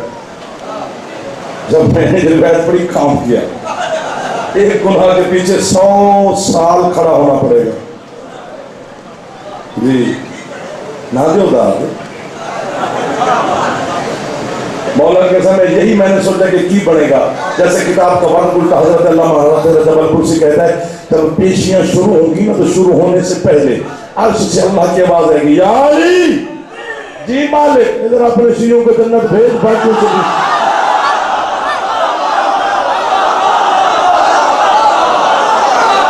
जब मैंने रिवायत पढ़ी काम किया, एक गुनाह के पीछे 100 साल खड़ा होना पड़ेगा जी। ना दो दाद मौलाना के समय यही मैंने सोचा कि की बनेगा। जैसे किताब का वर्क उल्टा हजरत अल्लामा जबलपुर से कहता है, जब पेशियां शुरू होंगी ना तो शुरू होने से पहले अर्श से अल्लाह की आवाज आएगी, या अली जी मालिक इधर अपने शियों को जन्नत भेज, बाकियों से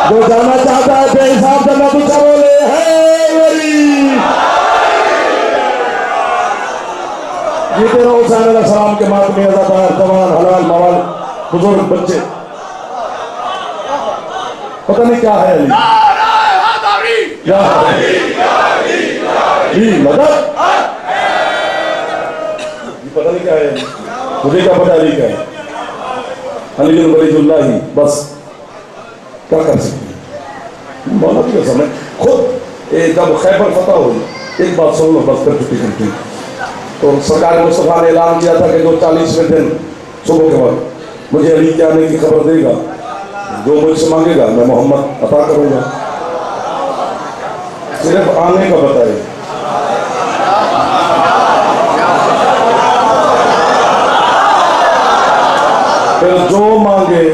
जो जाना चाहता है बेहिसाब जन्नत उठा बोले है वली। जीते रहो हुसैन अलैहिस्सलाम के मातमी अज़ादार जवान हलाल मवाल बुजुर्ग बच्चे, पता नहीं क्या है मदद, पता नहीं क्या है, मुझे क्या पता अली क्या है, अली वलीउल्लाह ही बस। क्या कर सकते मौला के समय खुद जब खैबर फतह हुई, एक बात सुन लो बस फिर छुट्टी करती। तो सरकार मुस्तफा ने ऐलान किया था कि जो 40वें दिन सुबह के वक्त मुझे अली के आने की खबर देगा, जो मुझसे मांगेगा मैं मोहम्मद अता करूंगा। सिर्फ आने का बताए, फिर जो मांगे,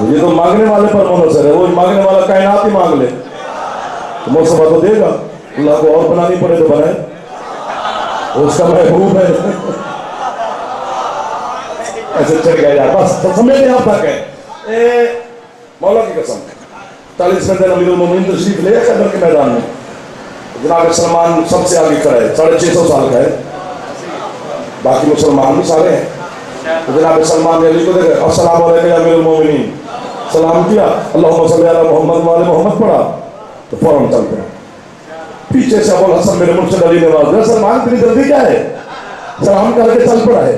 ये तो मांगने वाले पर मुनसर है, वो मांगने वाला कायनात ही मांग ले तो मुस्तफा तो देगा। अल्लाह को और बनानी पड़े तो बनाए, उसका महबूब है। ऐसे चल गया यार, बस समझ यहाँ तक है। मौला की कसम 40वें दिन अमीरुल मोमिनीन तशरीफ ले खैबर के मैदान में, जनाब सलमान सबसे आगे खड़ा है, 650 साल का है, बाकी मुसलमान भी सारे हैं। तो जनाब सलमान ने अली को देखा, अस्सलाम वालेकुम या अमीरुल मोमिनीन, सलाम किया, अल्लाहुम्मा सल्ली अला मोहम्मद वाले मोहम्मद पढ़ा तो फौरन चल पड़ा। पीछे से अबुल हसन मेरे मुर्शिद अली ने आवाज दिया, सलमान इतनी जल्दी क्या है, सलाम करके चल पड़ा है।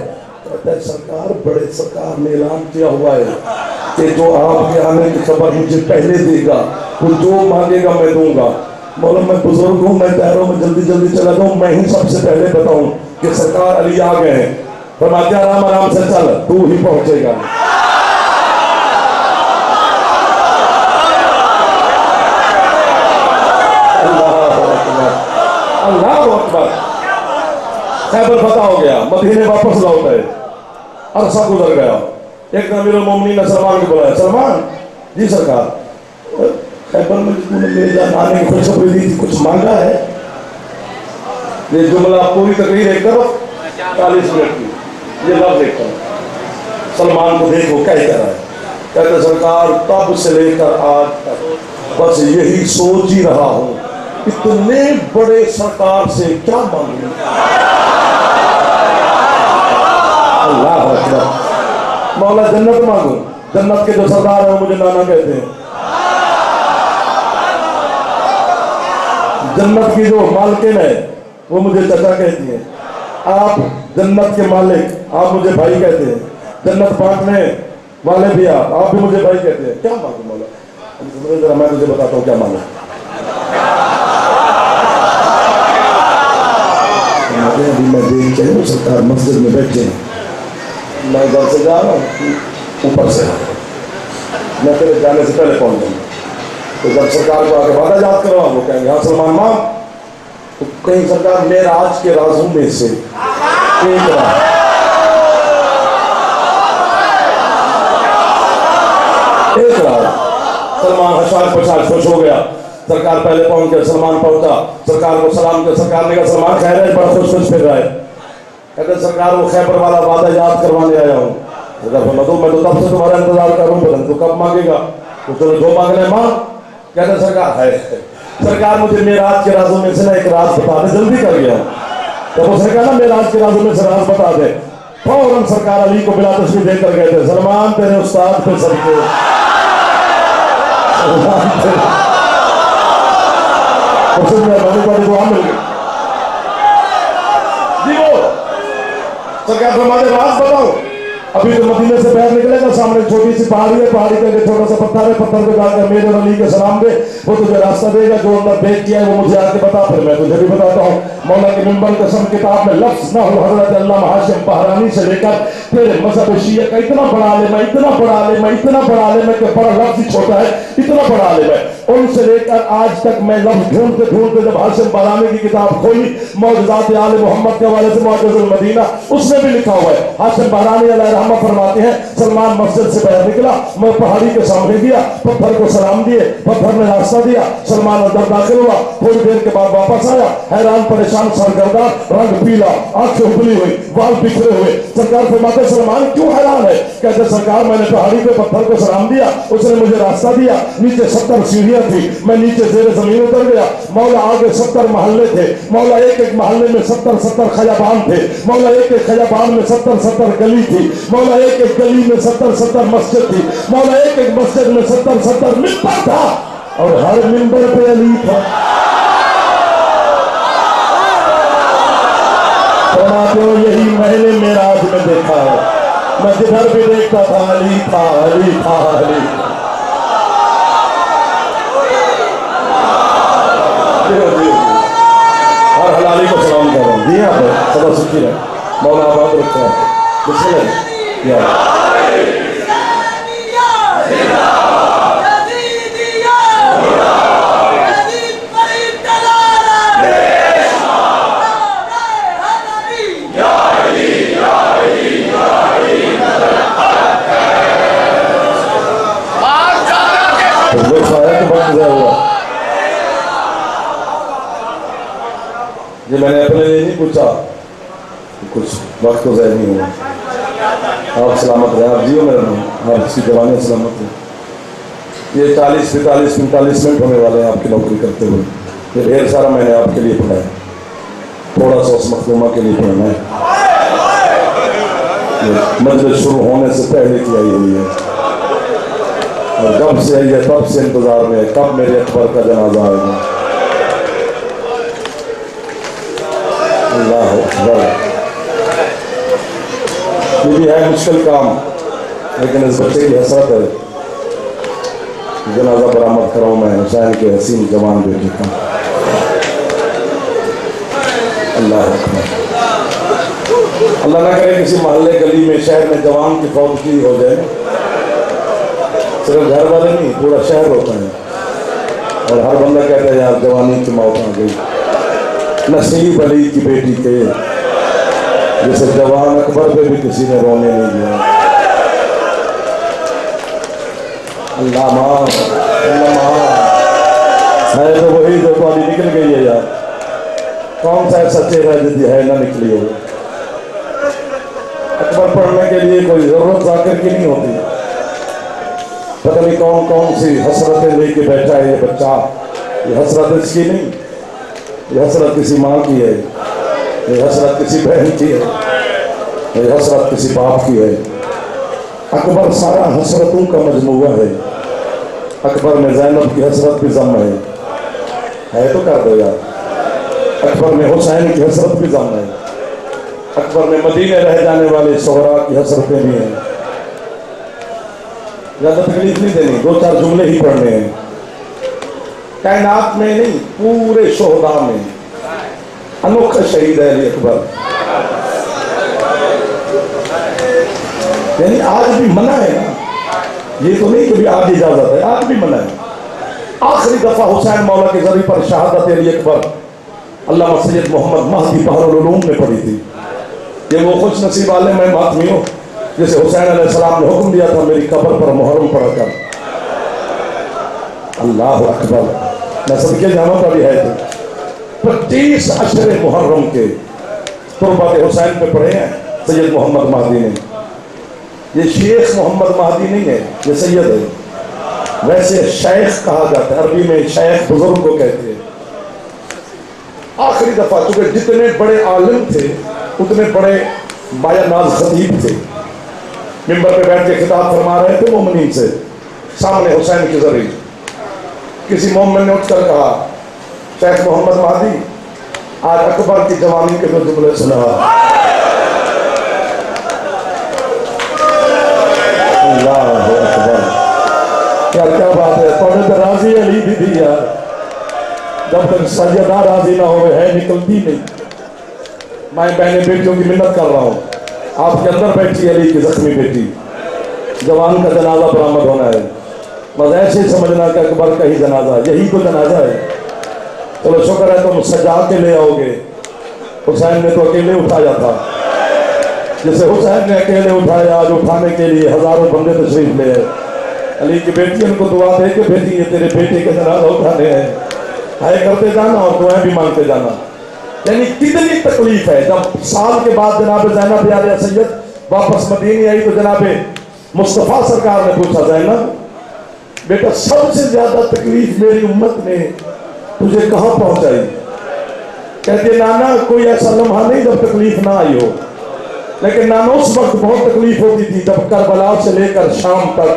कहता है सरकार, बड़े सरकार ने ऐलान किया हुआ है कि जो आपके आने की खबर मुझे पहले देगा वो जो मांगेगा मैं दूंगा। बोलो मैं बुजुर्ग हूँ, मैं पैरों में जल्दी जल्दी चला जाऊँ, मैं ही सबसे पहले बताऊं कि सरकार अली आ गए हैं। फरमाते आराम आराम से चल, तू ही पहुंचेगा। अल्लाह अकबर। खैबर फतह हो गया, मदीने वापस लौट आए, अरसा गुजर गया। एक दिन अमीरुल मोमिनीन ने सलमान को बुलाया, सलमान जी सरकार, खैबर में तूने मेरे जाने की खुशखबरी दी थी, कुछ मांगा है? ये जुमला पूरी तकरीर एक तरफ 40 मिनट की, ये लफ्ज एक तरफ। सलमान को देखो क्या कह रहा है, कहते सरकार तब से लेकर आज तक बस यही सोच ही रहा हूं, इतने बड़े सरकार से क्या मांगू। अल्लाह अकबर। मौला जन्नत मांगू, जन्नत के जो सरदार है वो मुझे नाना कहते हैं, जन्नत की जो मालकिन है वो मुझे चाचा कहती है, आप जन्नत के मालिक आप मुझे भाई कहते हैं, जन्नत बांटने वाले भी आप भी मुझे भाई कहते हैं। क्या मांगू मौला? जरा मैं तुझे बताता हूँ क्या मांगू। अभी मैं देख के सरकार मस्जिद में बैठे हैं, मैं घर से जा रहा हूँ, ऊपर से मैं तेरे जाने से पहले पहुंच जाऊंगा। तो जब सरकार को आगे वादा याद करवा, वो कहेंगे हाँ सलमान मां, तो कहीं सरकार मेरा आज के राजों में से एक राज, सलमान हशार पशार खुश हो गया। सरकार पहले पहुंच गया, सलमान पहुंचा, सरकार को सलाम किया। सरकार ने कहा सलमान खैर है, बड़ा खुश खुश फिर रहा है। कहते सरकार वो खैबर वाला वादा याद करवाने आया हूँ। मैं तो तब से तुम्हारा इंतजार कर रहा हूँ, तो कब मांगेगा? तो चलो जो मांगने मांग। कहते सरकार है, सरकार मुझे मेराज के राजों में से ना एक राज बता दे, जल्दी कर गया। जब उसने कहा ना मेराज के राजों में से राज बता दे, फौरन सरकार अली को बिला तशरीफ देकर कहते सलमान तेरे उस्ताद पे सबके दुआ मिल गई। सरकार फरमाते राज बताओ, अभी तो मदीने से बाहर निकलेगा, सामने छोटी सी पहाड़ी है, पहाड़ी पे छोटा सा पत्थर है, पत्थर पे जाकर मेरे और अली के सलाम दे, वो तुझे रास्ता देगा, जो अंदर देख किया है वो मुझे आके बता, फिर मैं तुझे भी बताता हूँ। मौला के मिंबर कसम किताब में लफ्ज ना हो हजरत अल्लामा हाशिम बहरानी से लेकर तेरे मजहब शिया का इतना बड़ा आलिम है, इतना बड़ा आलिम है, इतना बड़ा आलिम है कि बड़ा लफ्ज ही छोटा है, इतना बड़ा आलिम है। उनसे लेकर आज तक मैं लफ्ज ढूंढते ढूंढते जब हाशिम बरानी की किताब खोली मौजूदात आले मोहम्मद के हवाले से मुअज्जज़ुल मदीना, उसमें भी लिखा हुआ है। हाशिम बरानी अलैहि रहमत फरमाते हैं, सलमान मस्जिद से बाहर निकला, मैं पहाड़ी के सामने गया, पत्थर को सलाम दिए, पत्थर ने रास्ता दिया, सलमान अंदर दाखिल हुआ, थोड़ी देर के बाद वापस आया, हैरान परेशान, सरगर्दा, रंग पीला, आंखें उबली हुई, बाल बिखरे हुए। सरकार फरमाते सलमान क्यों हैरान है? कहते सरकार मैंने पहाड़ी पे पत्थर को सलाम दिया, उसने मुझे रास्ता दिया, नीचे 70 सीढ़ियां थी, मैं नीचे जेर जमीन उतर गया, मौला आगे 70 महल्ले थे, मौला एक एक महल्ले में 70 खयाबान थे, मौला एक एक खयाबान में 70 गली थी, मौला एक एक गली में 70 मस्जिद थी, मौला एक एक मस्जिद में 70 मिंबर था और हर मिंबर पे अली था। यही मैंने मेराज में देखा है, मैं जिधर भी देखता था अली था, अली था, अली था। हर हलाली को सलाम कर रहा हूँ, दिया सदा सुखी रहे, मौला आबाद रखा है। ये मैंने अपने लिए नहीं पूछा, कुछ वक्त तो ज़ाहिर नहीं हुआ। आप सलामत रहे, आप जियो मेरा नाम, आपकी जवानी सलामत है। ये 40, 45, 45 मिनट होने वाले हैं आपकी नौकरी करते हुए। ये ढेर सारा मैंने आपके लिए पढ़ा है, थोड़ा सा उस मखदूमा के लिए पढ़ना है। मजलिस शुरू होने से पहले की आई हुई है और जब से आई है तब से इंतजार में है कब मेरे अकबर का जनाजा आएगा। अल्लाह अकबर। ये भी है मुश्किल काम, लेकिन इस बच्चे की हसरत है, जनाजा बरामद कराऊं मैं हुसैन के हसीन जवान बेटे का। अल्लाह अकबर। अल्लाह ना करे किसी मोहल्ले गली में शहर में जवान की फौतगी हो जाए, सिर्फ घर वाले नहीं पूरा शहर होता है और हर बंदा कहता है यार जवानी की मौत आ गई। नसीब अली की बेटी के जैसे जवान अकबर पे भी किसी ने रोने नहीं दिया। अल्लाह माँ, अल्लाह माँ है तो वही जो पानी निकल गई है यार, कौन सा ऐसा चेहरा यदि है ना निकली हो। अकबर पढ़ने के लिए कोई जरूरत जाकर की नहीं होती, पता नहीं कौन कौन सी हसरतें लेके बैठा है ये बच्चा। ये हसरत इसकी नहीं, ये हसरत किसी माँ की है, ये हसरत किसी बहन की है, ये हसरत किसी बाप की है। अकबर सारा हसरतों का मजमूआ है। अकबर में ज़ैनब की हसरत भी जम है तो कर दो यार। अकबर में हुसैन की हसरत भी जम है। अकबर में मदीने रह जाने वाले सोहरा की हसरतें भी हैं। ज़्यादा तकलीफ नहीं देनी, 2-4 जुमले ही पढ़ने हैं। कायनात में नहीं पूरे शोहदा में अनोखा शहीद है अली अकबर। यानी आज भी मना है ना, ये तो नहीं कि आज इजाजत है, आज भी मना है। आखिरी दफा हुसैन मौला के जरिए पर शहादत अली अकबर अल्लामा सैयद मोहम्मद महदी बहरुल उलूम ने पढ़ी थी। ये वो खुश नसीब वाले मैं मातमी हूँ जैसे हुसैन अलैहिस्सलाम ने हुक्म दिया था मेरी कब्र पर मुहर्रम पढ़ा कर। अल्लाह अकबर। मैं सबके जामा का भी है थे 25 अशरे मुहर्रम के तुरबत हुसैन पे पढ़े हैं सैयद मोहम्मद महदी ने। ये शेख मोहम्मद महदी नहीं है, ये सैयद है। वैसे शेख कहा जाता है, अरबी में शेख बुजुर्ग को कहते हैं। आखिरी दफा चूंकि जितने बड़े आलिम थे उतने बड़े माया नाज खतीब थे, मिंबर पे बैठ के खिताब फरमा रहे थे मोमिनीन से सामने हुसैन के जरिए। किसी मोमिन ने उठकर कहा शेख मोहम्मद महदी आज अकबर की जवानी के 2 जुमले सुना। अल्लाह अकबर। यार क्या बात है, थोड़े तो राजी अली भी थी यार, जब तक सैयदा राजी ना हो है निकलती नहीं। मैं बहने बेटियों की मिन्नत कर रहा हूँ, आपके अंदर बैठी अली की जख्मी बेटी, जवान का जनाजा बरामद होना है। बस ऐसे ही समझना कि अकबर का ही जनाजा, यही तो जनाजा है। चलो शुक्र है तुम सजा के ले आओगे। हुसैन ने तो अकेले उठाया था, जैसे हुसैन ने अकेले उठाया, आज उठाने के लिए हजारों बंदे तशरीफ ले आए। अली की बेटी उनको दुआ दे के बेटी ये तेरे बेटे के जनाजा उठाने हैं, हाय करते जाना और दुआएं भी मांगते जाना। यानी कितनी तकलीफ है। जब साल के बाद जनाब ज़ैनब यार सैयद वापस मदीने आई तो जनाब मुस्तफ़ा सरकार ने पूछा, ज़ैनब बेटा सबसे ज्यादा तकलीफ मेरी उम्मत ने तुझे कहाँ पहुंचाई? कहते नाना कोई ऐसा लम्हा नहीं जब तकलीफ ना आई हो, लेकिन नाना उस वक्त बहुत तकलीफ होती थी जब करबला से लेकर शाम तक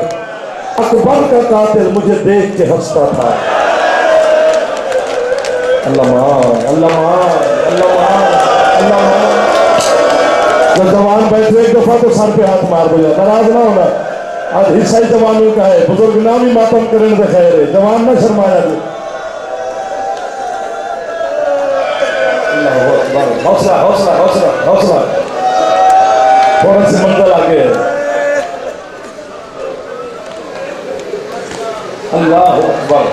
अकबर का कातिल मुझे देख के हंसता था। अल्लाह अल्लाह अल्लाह। जब जवान बैठे एक दफा तो सर पे हाथ मार दो, नाराज ना होना, आज हिस्सा ही जवानों का है। बुजुर्ग ना भी मातम करें तो खैर है, जवान ना शर्माया दे। हौसला हौसला हौसला हौसला, थोड़ा सी मंजिल आगे है। अल्लाह अकबर।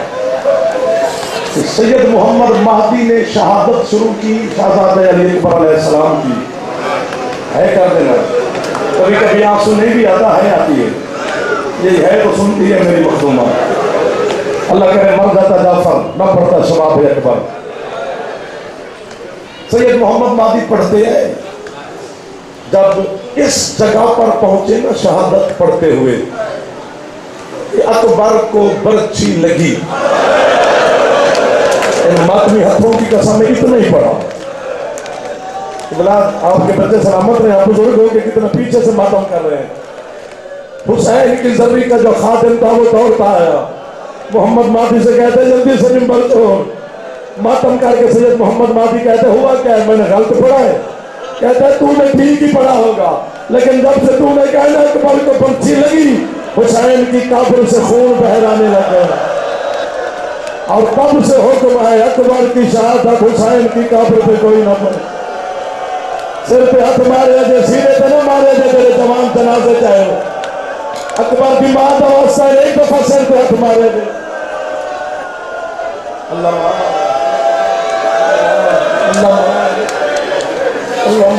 सैयद मोहम्मद महदी ने शहादत शुरू की शहजादे अली अकबर अलैहिस्सलाम की। है कर देना, कभी कभी आंसू नहीं भी आता है, आती है, ये है तो सुनती है मेरी मखदूमा। अल्लाह करे मर जाता जाफर न पढ़ता शबाब अकबर। सैयद मोहम्मद महदी पढ़ते हैं, जब इस जगह पर पहुंचे ना शहादत पढ़ते हुए, अकबर को बर्छी लगी। इन मातमी हथों की कसम में इतना ही पढ़ा। बोला आपके बच्चे सलामत रहे, आप बुजुर्ग हो के कितना पीछे से मातम कर रहे हैं। हुसैन की जर्री का जो खादिम था वो दौड़ता आया, मोहम्मद महदी से कहते जल्दी से मिंबर छोड़। मातम करके सैयद मोहम्मद महदी कहते हुआ क्या है, मैंने गलत पढ़ा है? कहता है तूने ठीक ही पढ़ा होगा, लेकिन जब से तूने कहना अकबर को बर्छी लगी, हुसैन की काबुल से खून बहराने लग गया। और तब से हुक्म है अकबर की शहादत हुसैन की काबुल पे कोई ना पड़े। सिर पे हाथ मारे जे, सीने पे ना मारे जे, तेरे जवान जनाजे चाहे। अकबर की मां अवस्था एक दफा सिर पे हाथ मारे जे। अल्लाह अल्लाह अल्लाह।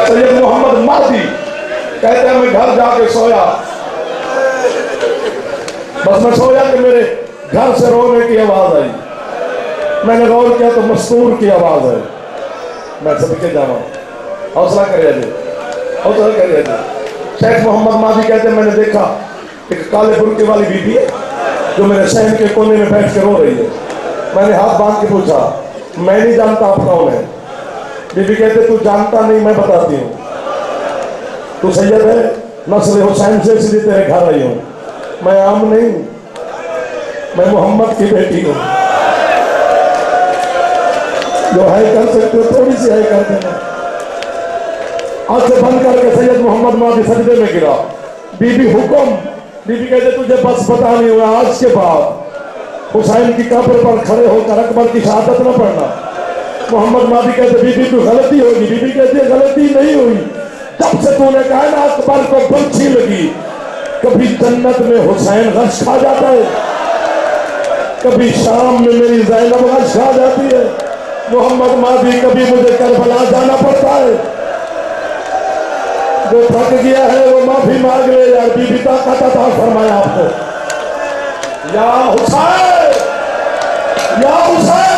सैयद मोहम्मद महदी कहते हैं मैं घर जाके सोया, बस मैं सोया कि मेरे घर से रोने की आवाज आई। मैंने गौर किया तो मस्तूर की आवाज है। मैं सबके जावा, हौसला करिए जी, हौसला करिए जी। शेख मोहम्मद महदी कहते हैं मैंने देखा एक काले बुर्के वाली बीबी है जो मेरे सहन के कोने में बैठ के रो रही है। मैंने हाथ बांध के पूछा, मैं नहीं जानता आप कौन है? बीबी कहते तू जानता नहीं, मैं बताती हूँ। तू सैयद है, नस्ल हुसैन से इसलिए तेरे घर आई हूँ। मैं आम नहीं, मैं मोहम्मद की बेटी हूँ। जो है कर सकते हो थोड़ी सी है कर देना। आंखें बंद करके सैयद मोहम्मद महदी सजदे में गिरा। बीबी हुक्म, बीबी कहते तुझे बस पता नहीं हुआ, आज के बाद हुसैन की कब्र पर खड़े होकर अकबर की शहादत न पढ़ना। मोहम्मद महदी कहते बीबी तू गलती होगी। बीबी कहती गलती नहीं हुई, जब से तूने कहा ना अकबर को बर्छी लगी। कभी जन्नत में हुसैन गश खा जाता है, कभी शाम में मेरी ज़ैनब गश खा जाती है। मोहम्मद महदी कभी मुझे करबला जाना पड़ता है। जो थक गया है वो माफी मांग ले यार, बीबी ताकत अता फरमाया आपको। या हुसैन, या हुसैन।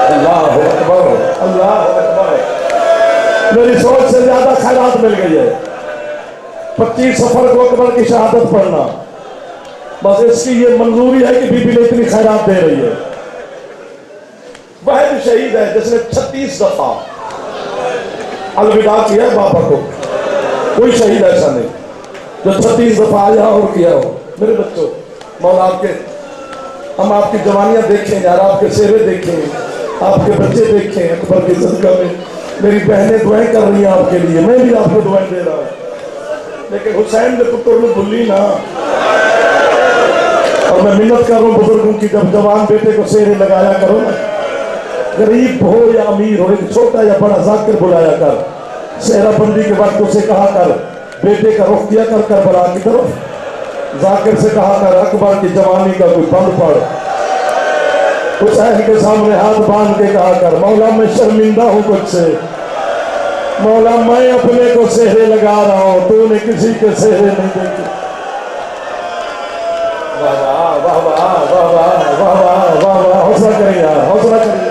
अल्लाह अकबर, अल्लाह अकबर। मेरी सोच से ज्यादा खैरात मिल गई है। 25 सफर को अकबर की शहादत पढ़ना, बस इसकी ये मंजूरी है कि बीबी ने इतनी खैरात दे रही है। वह भी शहीद है जिसने 36 दफा अलविदा किया है बाबा को। कोई शहीद ऐसा नहीं जो 36 दफा आया और किया हो। मेरे बच्चों, मौला आपके, हम आपकी जवानियां देखें यार, आपके सेहरे देखें, आपके बच्चे देखें अकबर की सदका में। मेरी बहनें दुआएं कर रही हैं आपके लिए, मैं भी आपको दुआएं दे रहा हूं। लेकिन हुसैन ने पुत्र में भूली ना। और मैं मिन्नत कर रहा हूं बुजुर्गों की, जब जवान बेटे को सेहरे लगाया करो ना, गरीब हो या अमीर हो, एक छोटा या बड़ा जाकिर बुलाया कर। सेहराबंदी के वक्त उसे कहा कर बेटे का रुख किया कर करबला की तरफ। जाकिर से कहा कर अकबर की जवानी का कोई बंद पड़। हुसैन के सामने हाथ बांध के कहा कर मौला मैं शर्मिंदा हूं तुझसे, मौला मैं अपने को सेहरे लगा रहा हूं, तूने किसी के सेहरे नहीं देखे। वाह वाह वाह वाह वाह वाह वाह वाह वाह, हौसला करिए यार, हौसला करिए।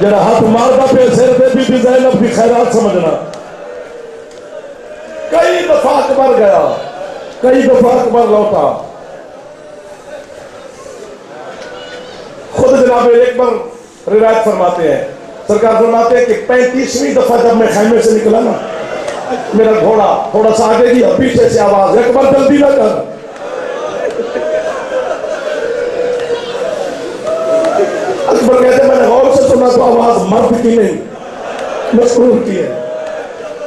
जरा हाथ मारता पे सिर पे बीबी ज़ैनब की खैरात समझना। कई दफा अकबर गया, कई दफा अकबर लौटा। खुद जनाब एक बार रिवायत फरमाते हैं, सरकार फरमाते हैं कि 35वीं दफा जब मैं खैमे से निकला ना, मेरा घोड़ा थोड़ा सा आगे गया, पीछे से आवाज अकबर जल्दी ना कर। अकबर कहते मैंने गौर से सुना तो आवाज मर्द की नहीं, मसरूर की है।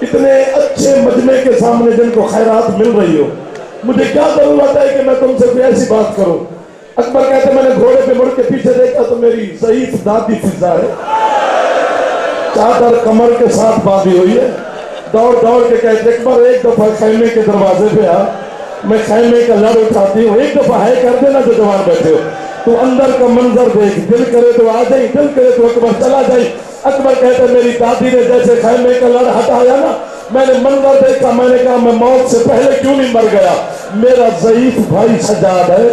इतने अच्छे मजमे के सामने जिनको खैरात मिल रही हो, मुझे क्या जरूरत है कि मैं तुमसे कोई ऐसी बात करूं। अकबर कहते मैंने घोड़े पे मुड़ के पीछे देखा तो मेरी ज़ईफ दादी फिजा है, चादर कमर के साथ बांधी हुई है। दौड़ दौड़ के कहते अकबर एक दफा खैमे के दरवाजे पे आ, मैं खैमे का लड़ उठाती हूँ, एक दफा है कर देना जो जवान बैठे हो, तू अंदर का मंजर देख, दिल करे तो आ जाए, दिल करे तो अकबर चला जाए। अकबर कहते मेरी दादी ने जैसे खैमे का लड़ हटाया ना, मैंने मंजर देखा, मैंने कहा मैं मौत से पहले क्यों नहीं मर गया। मेरा ज़ईफ भाई सजाद है,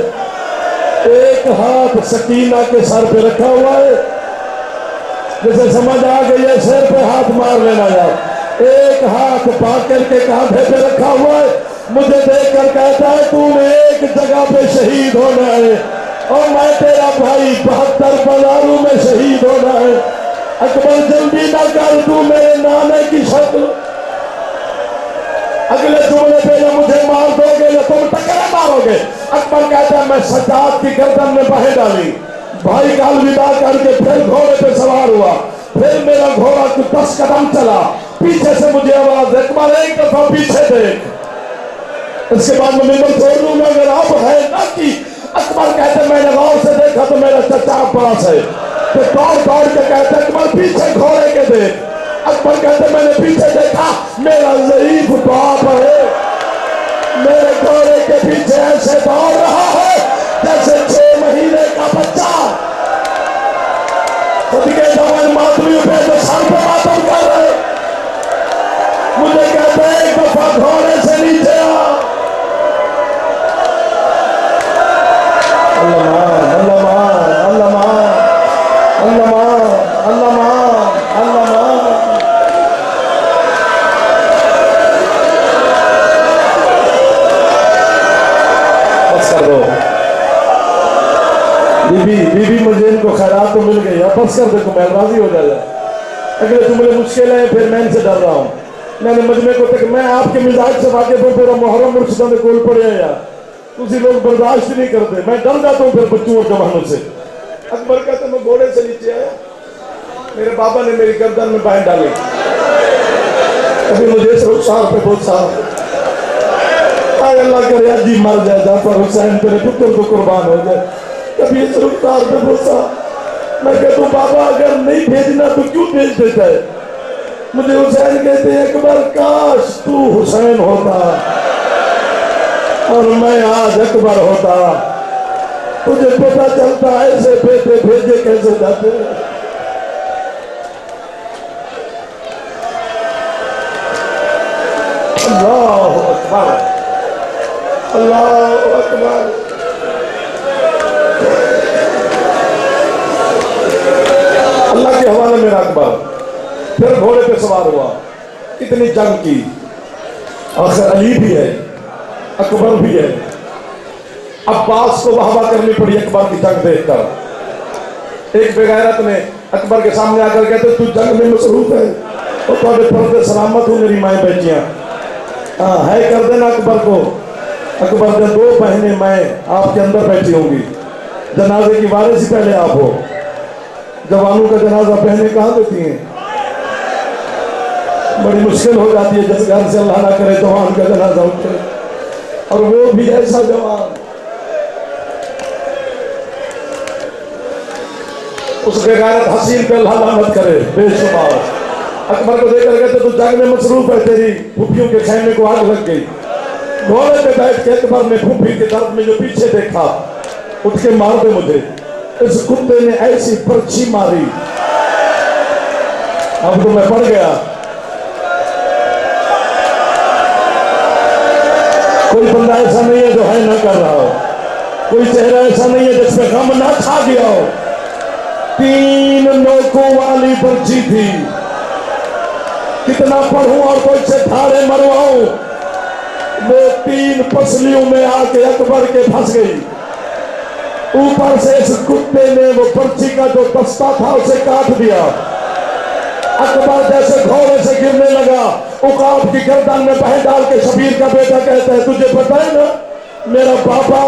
एक हाथ सकीना के सर पे रखा हुआ है, जैसे समझ आ गई है सिर पे हाथ मार लेना यार। एक हाथ बाकर के कांधे पे रखा हुआ है, मुझे देखकर कहता है तूने एक जगह पे शहीद होना है और मैं तेरा भाई 72 बाजारों में शहीद होना है। अकबर जल्दी ना कर, तू मेरे नाने की शक्ल, अगले जुमले पे या मुझे मार दोगे या तुम टकरा मारोगे। अकबर कहता है मैं सज्जाद की गर्दन में बाहें डाली, भाई का अलविदा करके फिर घोड़े पे सवार हुआ। फिर मेरा घोड़ा कुछ 10 कदम चला, पीछे से मुझे आवाज अकबर एक दफा पीछे देख, इसके बाद मैं मिंबर छोड़ दूंगा अगर आप है ना कि। अकबर कहते मैंने गौर से देखा तो मेरा चचा पास है, तो दौड़ दौड़ के कहते अकबर पीछे घोड़े के देख। अकबर कहते मैंने पीछे देखा, मेरा ज़ईफ बाप है, मेरे घोड़े के पीछे ऐसे दौड़ रहा है जैसे 6 महीने का बच्चा खुद के जवान मातमी पे जो सर पे मातम कर रहे। मुझे कहते एक दफा घोड़े से नीचे आ। बीबी मुझे इनको खैरात तो मिल गई, अब बस कर दे, मैं राजी हो जाएगा। अगले जुमले मुश्किल है, फिर मैं इनसे डर रहा हूँ। मैंने मजमे को तक मैं आपके मिजाज से वाकिफ हूं, पूरा मुहर्रम मुर्शिदा में गोल पड़े हैं यार, तुझे लोग बर्दाश्त नहीं करते, मैं डर जाता हूँ फिर बच्चों और जवानों से। अकबर कहते मैं घोड़े से नीचे आया, मेरे बाबा ने मेरी गर्दन में बाहें डाली, कभी मुझे इस रुखसार पे बोसा, अल्लाह करे अजी मर जाए, जाफर हुसैन तेरे पुत्र को कुर्बान हो जाए, कभी इस रुखसार पे बोसा। मैं कहता हूँ बाबा अगर नहीं भेजना तो क्यों भेज देता है। मुझे हुसैन कहते हैं अकबर काश तू हुसैन होता और मैं आज अकबर होता, तुझे पता चलता ऐसे बेटे भेजे कैसे जाते हैं। अल्लाह अकबर, अल्लाह अकबर। अल्लाह के हवाले मेरा अकबर फिर घोड़े पे सवार हुआ, इतनी जंग की, आखिर अली भी है, अकबर भी है। अब्बास को वाहवा करनी पड़ी अकबर की जंग देखकर। एक बेगैरत ने अकबर के सामने आकर कहते तू जंग में मसरूफ है, और तो पर्दे सलामत हो मेरी माए बेटियां, है कर देना अकबर को। अकबर ने 2 बहनें मैं आपके अंदर बैठी होंगी, जनाजे की वारिस पहले आप हो। जवानों का जनाजा बहनें कहाँ देती हैं, बड़ी मुश्किल हो जाती है जिस घर से अल्लाह ना करे जवान का जनाजा उठे, और वो भी ऐसा जवान। उस बेगैरत हसीन पे अल्लाह लानत करे बेशुमार। अकबर को देखकर कहते तू जंग में मसरूफ है, तेरी फूफियों के खेमे को आग लग गई। घोड़े पे बैठ के अकबर ने फूफी के दर्द में जो पीछे देखा, उठ के मार दे मुझे। इस कुत्ते ने ऐसी पर्ची मारी, अब तो मैं पड़ गया। कोई बंदा ऐसा नहीं है जो है ना कर रहा हो, कोई चेहरा ऐसा नहीं है जिसमें गम ना छा गया हो। 3 नोकों वाली पर्ची थी, कितना पढ़ूं और कोई से धारे मरवाऊं, वो 3 पसलियों में आके अकबर के फंस गई। ऊपर से इस कुत्ते ने वो पर्ची का जो बस्ता था उसे काट दिया। अकबर जैसे घोड़े से गिरने लगा, उकाब की गर्दन में बह डाल के शबीर का बेटा कहता है तुझे पता है ना मेरा पापा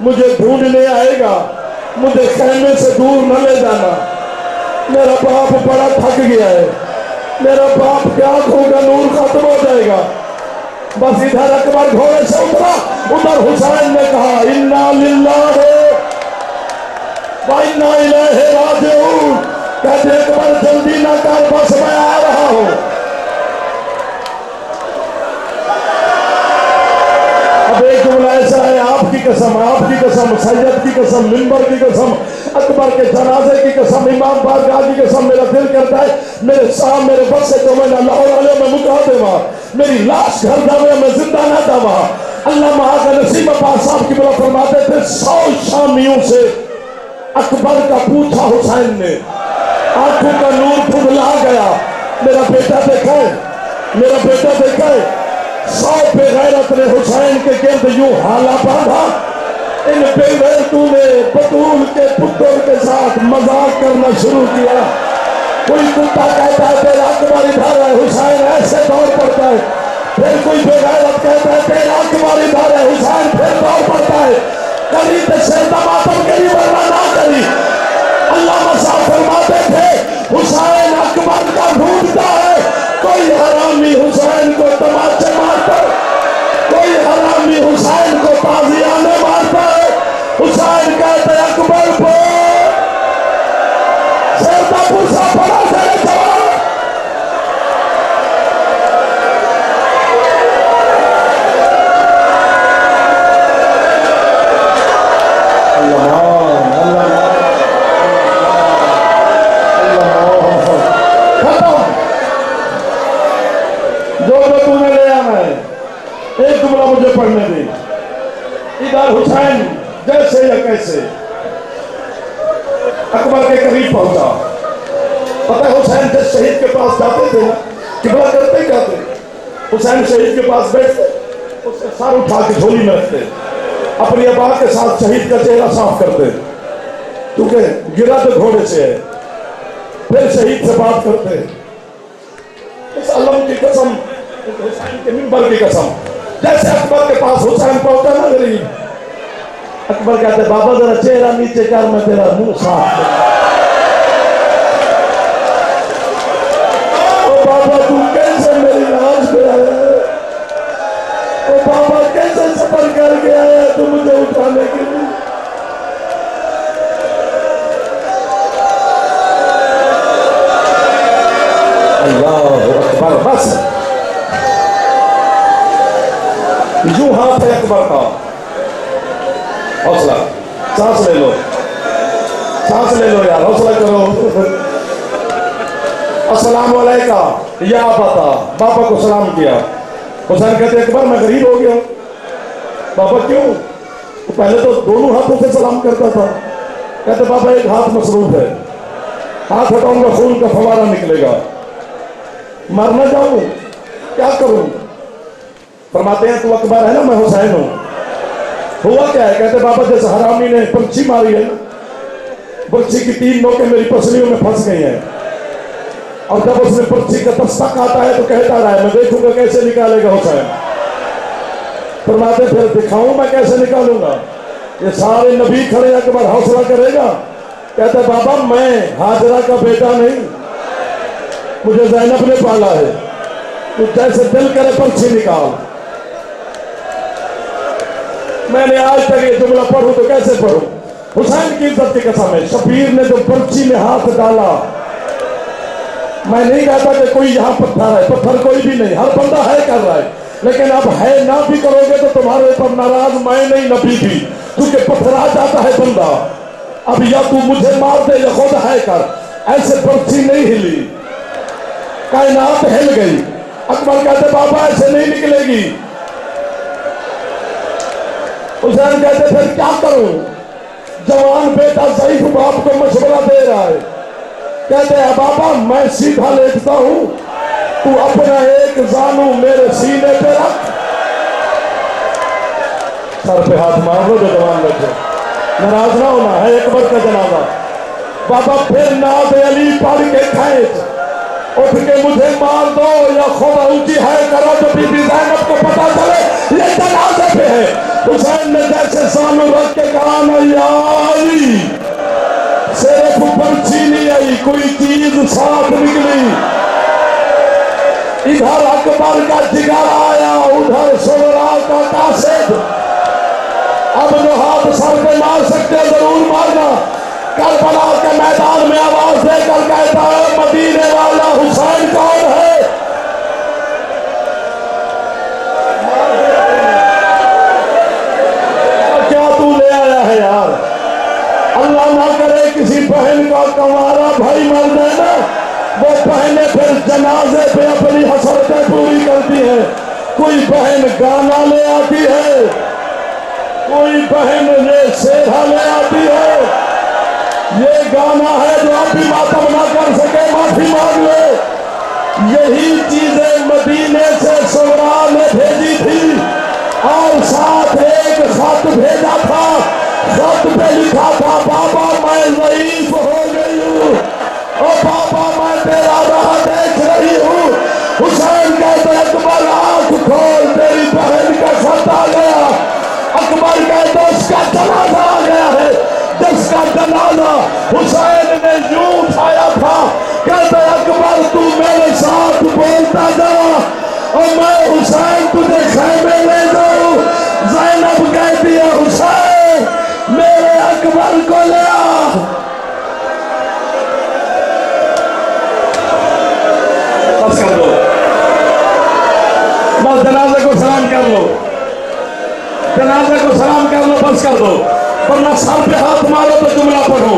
मुझे ढूंढने आएगा, मुझे खेमे से दूर न ले जाना। मेरा बाप बड़ा थक गया है, मेरा बाप क्या होगा, नूर खत्म हो जाएगा। बस इधर अकबर घोड़े से उतरा, उधर हुसैन ने कहा इन्ना लिल्लाहि व इन्ना इलैहि राजिऊन। कहते अकबर जल्दी ना कर, बस मैं आ रहा हूं। अब एक जुमला ऐसा है, आपकी कसम, आपकी कसम, सैयद की कसम, मिंबर की कसम, अकबर के जनाजे की कसम, इमाम बारगाह की कसम, मेरा दिल करता है मेरे साथ मेरे बस से तो मैं लाहौर में मुका देवा, मेरी लाश घर जावे मैं जिंदा ना जावा। अल्लाह महाका नसीम अब्बास साहब की बला फरमाते थे 100 शामियों से अकबर का पूछा हुसैन ने, आंखों का नूर फुदला गया। मेरा बेटा देखा है, मेरा बेटा देखा है। 100 बेगैरत ने हुसैन के गिर्द यूं हाला बांधा। इन बेगैरतों ने बतूल के पुत्र के साथ मजाक करना शुरू किया। कोई कुत्ता कहता है तेरा अकबर इधर है, हुसैन ऐसे दौड़ पड़ता है। फिर कोई बेगैरत कहता है तेरा अकबर इधर है, हुसैन फिर दौड़ पड़ता है। कभी तो शेरदा मातम करी वरना ना करी। अल्लाह मसा फरमाते थे हुसैन अकबर का ढूंढता है। कोई हरामी हुसैन को तमाचे मारता है, कोई हरामी हुसैन को ताजियाने मारता है। हुसैन कहते अकबर को शेरदा पुरसा पड़ा तेरे जवान। एक जुमला मुझे पढ़ने दे। इधर हुसैन जैसे या कैसे अकबर के करीब पहुंचा। पता है हुसैन जब शहीद के पास जाते थे ना, किबला करते क्या थे, हुसैन शहीद के पास बैठते, उससे सर उठा के झोली में रखते, अपनी अबा के साथ शहीद का चेहरा साफ करते, क्योंकि गिरा तो घोड़े से है। फिर शहीद से बात करते, इस अलम की कसम, हुसैन के मिंबर की कसम। जैसे अकबर के पास हुसैन पहुंचा ना गरीब, अकबर कहते बाबा जरा चेहरा नीचे कर, मैं तेरा मुंह साफ कर। ओ बाबा तू कैसे मेरी लाश पे आया, ओ बाबा कैसे सफर करके आया तू मुझे उठाने के लिए। अल्लाह अकबर। बस यूं हाथ है अकबर का, हौसला, सांस ले लो, सांस ले लो यार, हौसला करो। अस्सलाम वालेकुम या पापा, पापा को सलाम किया। हुसैन कहते अकबर मैं गरीब हो गया। पापा क्यों? तो पहले तो दोनों हाथों से सलाम करता था। कहते पापा एक हाथ मसरूफ है, हाथ हटाऊंगा खून का फवारा निकलेगा, मरना जाऊं, क्या करूं? फरमाते हैं तू अकबर है ना, मैं हुसैन हूं। हुआ क्या है? कहते बाबा जैसे हरामी ने पर्ची मारी है ना, पर्ची की 3 नोकें मेरी पसलियों में फंस गई हैं, और जब उसने पर्ची का दस्ता काटा है तो कहता रहा है मैं देखूंगा कैसे निकालेगा हुसैन। फरमाते फिर दिखाऊं मैं कैसे निकालूंगा, ये सारे नबी खड़े, अकबर हौसला करेगा। कहते बाबा मैं हाजरा का बेटा नहीं, मुझे ज़ैनब ने पाला है, तू जैसे दिल करे पर्ची निकाल। मैंने आज तक ये जुमला पढ़ूं तो कैसे पढ़ूं? हुसैन की इज्जत की कसम है, शबीर ने जो पर्ची में हाथ डाला, मैं नहीं कहता कि कोई यहाँ पत्थर है, पत्थर कोई भी नहीं, हर बंदा है कर रहा है, लेकिन अब है ना भी करोगे तो तुम्हारे ऊपर नाराज मैं नहीं, नबी भी, क्योंकि पत्थरा जाता है बंदा। अब या तू मुझे मार दे या खुद है कर, ऐसे पर्ची नहीं हिली, कायनात हिल गई। अकबर कहते बाबा ऐसे नहीं निकलेगी। हुसैन कहते फिर क्या करूं? जवान बेटा ज़ईफ बाप को मशवरा दे रहा है, कहते हैं बाबा मैं सीधा लेटता हूं, तू अपना एक जानू मेरे सीने पे रख, सर पे हाथ मार लो जो जवान बैठे, नाराज ना होना है, अकबर का जनाजा। बाबा फिर नाद अली पढ़ के खींच, उठ के मुझे मार दो या खुद ऊंची है करो तो बीबी ज़ैनब को पता चले ये जनाजे पे है। हुसैन ने जैसे सानू रख के कहा नहीं आई, सिर्फ पर्ची नहीं आई, कोई चीज साथ निकली। इधर अकबर का जिगर आया, उधर सुगरा का कासिद। अब जो हाथ सर पे मार सकते जरूर मारना। करबला के मैदान में आवाज देकर कहता है मदीने वाला हुसैन कौन है? क्या तू ले आया है यार? अल्लाह ना करे किसी बहन का कंवारा भाई मर जाए ना, वो बहनें फिर जनाजे पे अपनी हसरतें पूरी करती है। कोई बहन गाना ले आती है, कोई बहन ये सेधा ले आती है। ये गाना है जो आप भी मातम ना कर सके माफी मांग ले। यही चीजें मदीने से सुगरा ने भेजी थी और साथ एक खत भेजा था। खत पे लिखा था बाबा मैं ज़ईफ हो गई हूँ और बाबा मैं तेरा राह देख रही हूँ। हुसैन कहते अकबर आंख खोल, तेरी बहन का खत आ गया। अकबर कहते उसका जनाजा आ गया है, जिसका जनाजा हुसैन ने यूं उठाया था। कहते अकबर तू मेरे साथ बोलता जा और मैं हुसैन तुझे खैमे ले जाऊं। ज़ैनब कहती है हुसैन मेरे अकबर को ले आ। बस कर दो, बस जनाजे को सलाम कर लो, जनाजे को सलाम कर लो, बस कर दो, वरना सर पे हाथ मारो तो जुमला पढ़ो।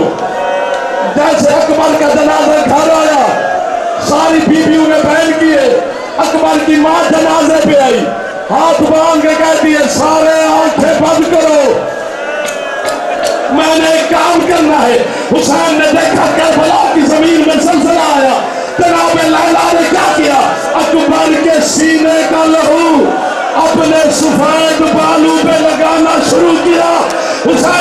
जैसे अकबर का जनाजा घर आया, सारी बीवियों ने बैन किए। अकबर की मां जनाजे पे आई, हाथ बांध के कहती है सारे आंखें बंद करो, मैंने एक काम करना है। हुसैन ने देखा करबला की जमीन में सलसला आया। जनाब लैला ने क्या किया? अकबर के सीने का लहू अपने सफेद बालू पे लगाना शुरू किया। हुसैन